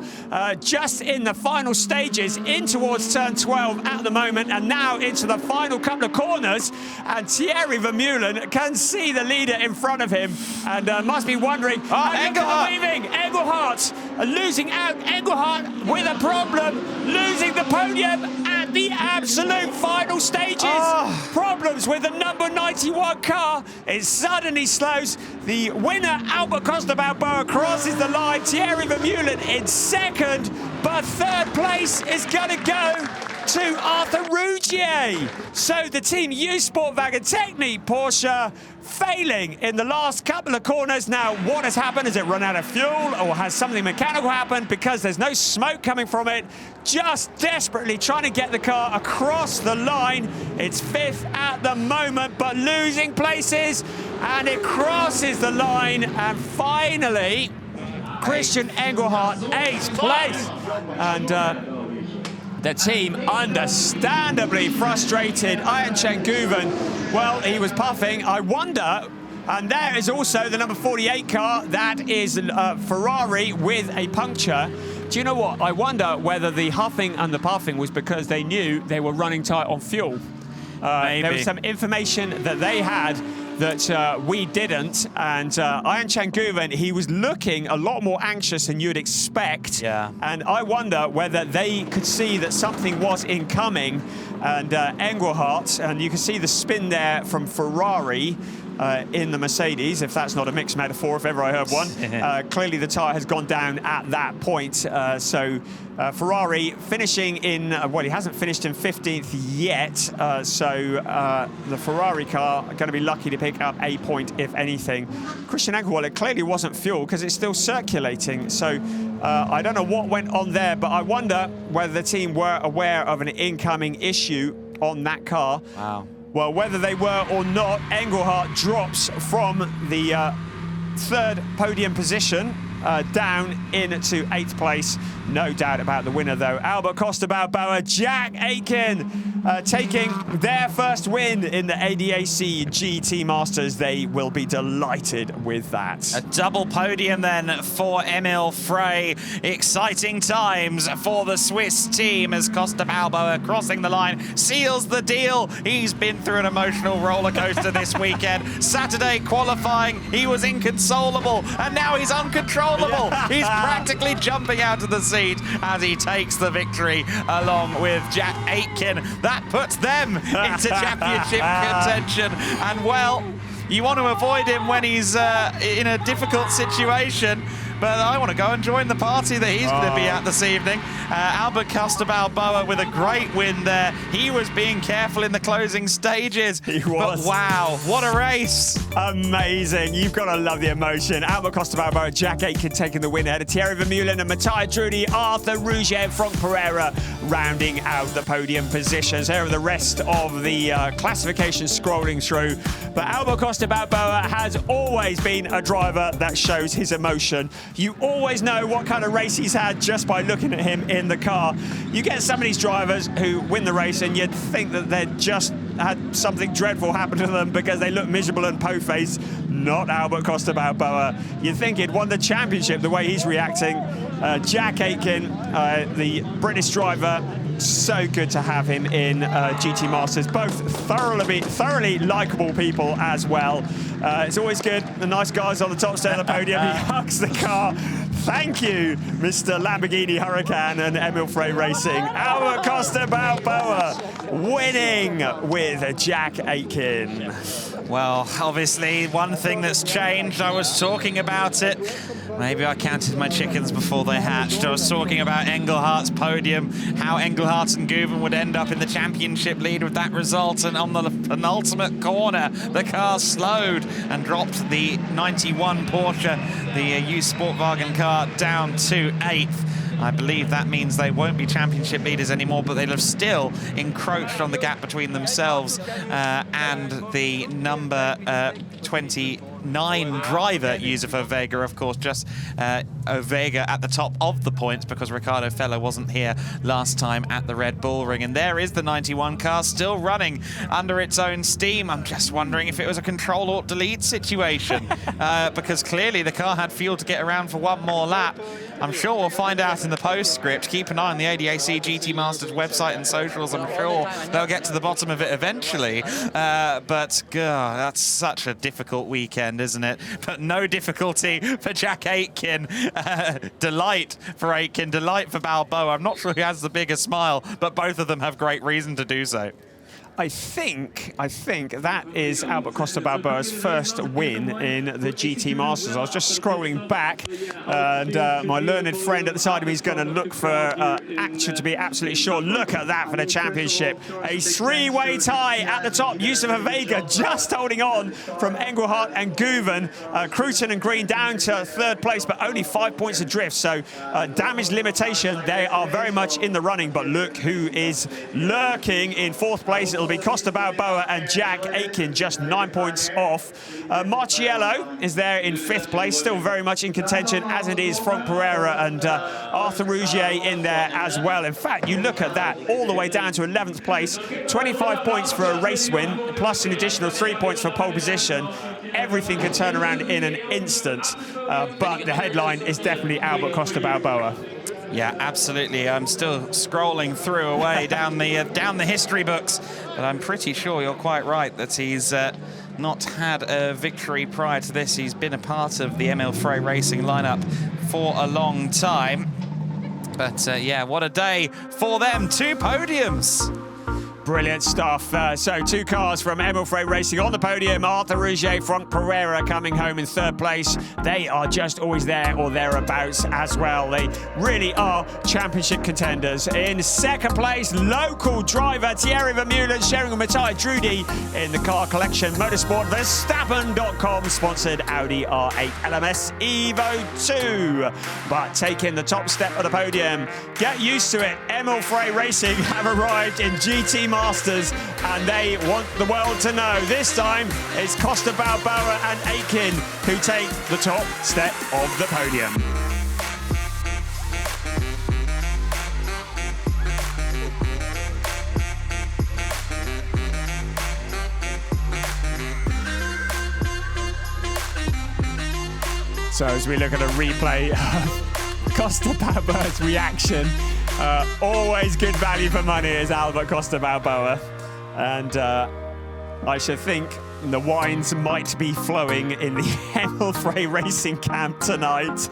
just in the final stages in towards turn 12 at the moment, and now into the final couple of corners, and Thierry Vermeulen can see the leader in front of him and must be wondering, Engelhardt losing out. Engelhardt with a problem, losing the podium at the absolute final stages. Problems with the number 91 car. It suddenly slows. The winner, Albert Costa Balboa, crosses the line. Thierry Vermeulen in second, but third place is going to go to Arthur Rougier. So the Team U Sportwagen Technique Porsche failing in the last couple of corners. Now, what has happened? Has it run out of fuel, or has something mechanical happened? Because there's no smoke coming from it. Just desperately trying to get the car across the line. It's 5th at the moment, but losing places, and it crosses the line, and finally Christian Engelhardt, 8th place. And the team understandably frustrated. Ian Chen-Guven, well, he was puffing. I wonder, and there is also the number 48 car. That is Ferrari with a puncture. Do you know what? I wonder whether the huffing and the puffing was because they knew they were running tight on fuel. There was some information that they had that we didn't, and Ian Chen-Guven, he was looking a lot more anxious than you'd expect. Yeah. And I wonder whether they could see that something was incoming. And Engelhardt, and you can see the spin there from Ferrari in the Mercedes, if that's not a mixed metaphor, if ever I heard one. Clearly the tyre has gone down at that point. So Ferrari finishing in, well, he hasn't finished in 15th yet. So the Ferrari car are going to be lucky to pick up a point, if anything. Christian Engelhardt, it clearly wasn't fuel because it's still circulating. So I don't know what went on there, but I wonder whether the team were aware of an incoming issue on that car. Wow. Well, whether they were or not, Engelhardt drops from the 3rd podium position down into 8th place. No doubt about the winner, though. Albert Costa Balboa, Jack Aitken taking their first win in the ADAC GT Masters. They will be delighted with that. A double podium then for Emil Frey. Exciting times for the Swiss team as Costa Balboa crossing the line seals the deal. He's been through an emotional roller coaster this weekend. Saturday qualifying, he was inconsolable, and now he's uncontrollable. He's practically jumping out of the seat as he takes the victory along with Jack Aitken. That puts them into championship contention. And, well, you want to avoid him when he's in a difficult situation, but I want to go and join the party that he's going to be at this evening. Albert Costa Balboa with a great win there. He was being careful in the closing stages. He was. But wow, what a race. Amazing. You've got to love the emotion. Albert Costa Balboa, Jack Aitken taking the win ahead of Thierry Vermeulen and Matthias Drudy, Arthur Rougier, Franck Pereira rounding out the podium positions. Here are the rest of the classification scrolling through. But Albert Costa Balboa has always been a driver that shows his emotion. You always know what kind of race he's had just by looking at him in the car. You get some of these drivers who win the race and you'd think that they'd just had something dreadful happen to them because they look miserable and po-faced. Not Albert Costa Balboa. You'd think he'd won the championship the way he's reacting. Jack Aitken, the British driver, so good to have him in GT Masters. Both thoroughly likeable people as well. It's always good. The nice guys on the top step of the podium. He hugs the car. Thank you, Mr. Lamborghini Huracan and Emil Frey Racing. Albert Costa Balboa winning with Jack Aitken. Well, obviously, one thing that's changed, I was talking about it. Maybe I counted my chickens before they hatched. I was talking about Engelhardt's podium, how Engelhardt and Guven would end up in the championship lead with that result. And on the penultimate corner, the car slowed and dropped the 91 Porsche, the U Sportwagen car, down to 8th. I believe that means they won't be championship leaders anymore, but they'll have still encroached on the gap between themselves and the number 29 driver, Yusufa Vega, of course, just Vega at the top of the points because Ricardo Feller wasn't here last time at the Red Bull Ring. And there is the 91 car still running under its own steam. I'm just wondering if it was a Control-Alt-Delete situation because clearly the car had fuel to get around for one more lap. I'm sure we'll find out in the postscript. Keep an eye on the ADAC GT Masters website and socials. I'm sure they'll get to the bottom of it eventually. But God, that's such a difficult weekend, isn't it? But no difficulty for Jack Aitken. Delight for Aitken, delight for Balboa. I'm not sure who has the bigger smile, but both of them have great reason to do so. I think that is Albert Costa Balboa's first win in the GT Masters. I was just scrolling back, and my learned friend at the side of me is going to look for action to be absolutely sure. Look at that for the championship. A three-way tie at the top. Yusufa Vega just holding on from Engelhardt and Guven. Cruton and Green down to third place, but only 5 points adrift. So damage limitation, they are very much in the running. But look who is lurking in fourth place. It'll be Costa Balboa and Jack Aitken, just 9 points off. Marciello is there in fifth place, still very much in contention, as it is Franck Pereira and Arthur Rougier in there as well. In fact, you look at that, all the way down to 11th place, 25 points for a race win, plus an additional 3 points for pole position. Everything can turn around in an instant, but the headline is definitely Albert Costa Balboa. Yeah, absolutely. I'm still scrolling through away down the history books, but I'm pretty sure you're quite right that he's not had a victory prior to this. He's been a part of the Emil Frey Racing lineup for a long time. But yeah, what a day for them. 2 podiums. Brilliant stuff. So 2 cars from Emil Frey Racing on the podium. Arthur Rougier, Franck Pereira coming home in third place. They are just always there or thereabouts as well. They really are championship contenders. In second place, local driver Thierry Vermeulen sharing with Matthias Drudy in the car collection Motorsport. Verstappen.com sponsored Audi R8 LMS Evo 2. But taking the top step of the podium, get used to it. Emil Frey Racing have arrived in GT Masters, and they want the world to know. This time, it's Costa Balboa and Aitken who take the top step of the podium. So as we look at a replay of Costa Balboa's reaction, always good value for money is Albert Costa Balboa. And I should think the wines might be flowing in the Emil Frey Racing camp tonight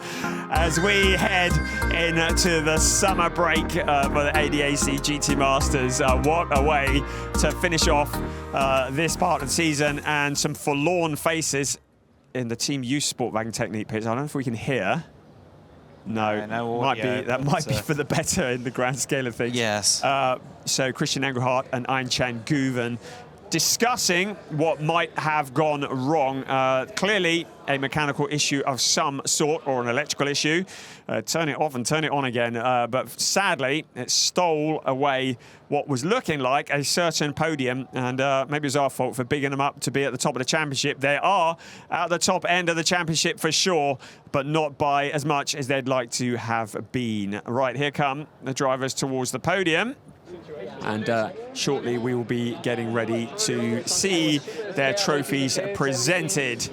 as we head into the summer break for the ADAC GT Masters. What a way to finish off this part of the season, and some forlorn faces in the Team Youth Sportwagen Technique pits. I don't know if we can hear. No, that might be for the better in the grand scale of things. Yes. So Christian Engelhardt and Ein-Chan Guven discussing what might have gone wrong. Clearly a mechanical issue of some sort, or an electrical issue. Turn it off and turn it on again. But sadly, it stole away what was looking like a certain podium, and maybe it was our fault for bigging them up to be at the top of the championship. They are at the top end of the championship for sure, but not by as much as they'd like to have been. Right, here come the drivers towards the podium. And shortly we will be getting ready to see their trophies presented.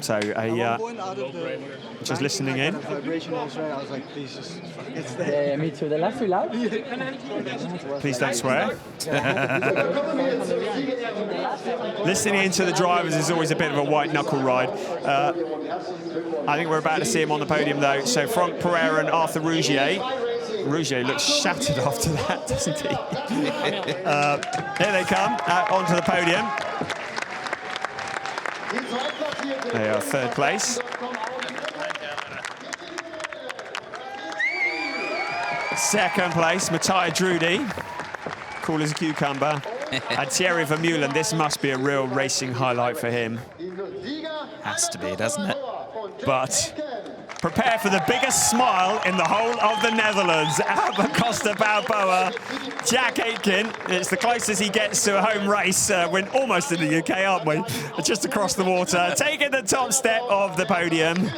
So just listening in. Me too. The last too loud. Please don't swear. Listening into the drivers is always a bit of a white knuckle ride. I think we're about to see him on the podium though. So Franck Pereira and Arthur Rougier. Rougier looks shattered after that, doesn't he? Here they come, out onto the podium. They are third place. Second place, Matthias Drudy, cool as a cucumber. And Thierry Vermeulen, this must be a real racing highlight for him. Has to be, doesn't it? But prepare for the biggest smile in the whole of the Netherlands. Albert Costa Balboa, Jack Aitken. It's the closest he gets to a home race. We're almost in the UK, aren't we? Just across the water. Taking the top step of the podium.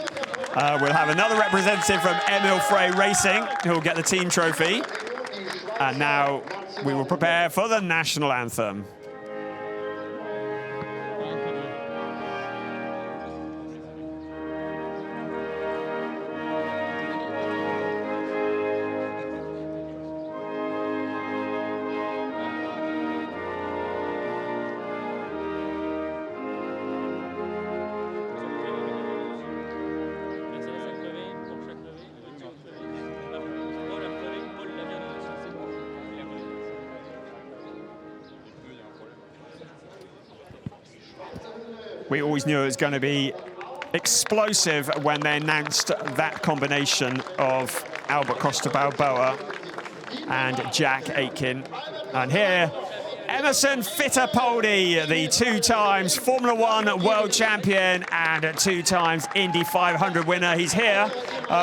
We'll have another representative from Emil Frey Racing who will get the team trophy. And now we will prepare for the national anthem. we always knew it was going to be explosive when they announced that combination of Albert Costa Balboa and Jack Aitken. And here, Emerson Fittipaldi, the 2 times Formula One world champion and 2 times Indy 500 winner. He's here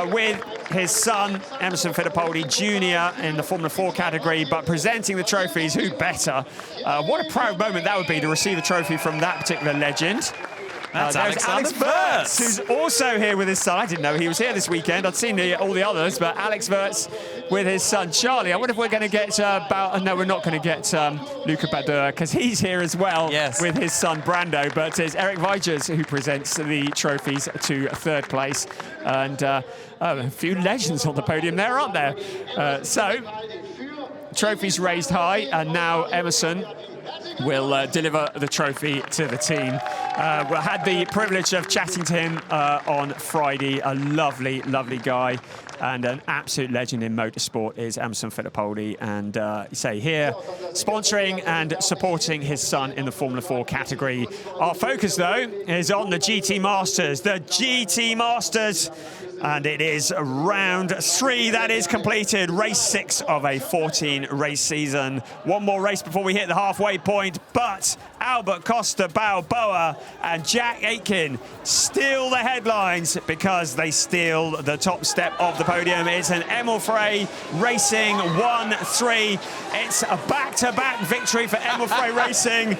with his son, Emerson Fittipaldi Jr. in the Formula 4 category, but presenting the trophies, who better? What a proud moment that would be to receive a trophy from that particular legend. That's Alex Wirtz, who's also here with his son. I didn't know he was here this weekend. I'd seen all the others, but Alex Wirtz with his son Charlie. I wonder if we're going to get no, we're not going to get Luca Badoer, because he's here as well with his son Brando. But it's Eric Vigers who presents the trophies to 3rd place. And a few legends on the podium there, aren't there? So, trophies raised high, and now Emerson will deliver the trophy to the team. We had the privilege of chatting to him on Friday. A lovely, lovely guy and an absolute legend in motorsport is Emerson Fittipaldi. And say here, sponsoring and supporting his son in the Formula 4 category. Our focus, though, is on the GT Masters. The GT Masters. And it is round 3 that is completed. Race 6 of a 14-race season. One more race before we hit the halfway point. But Albert Costa Balboa and Jack Aitken steal the headlines because they steal the top step of the podium. It's an Emil Frey Racing 1-3. It's a back-to-back victory for Emil Frey Racing.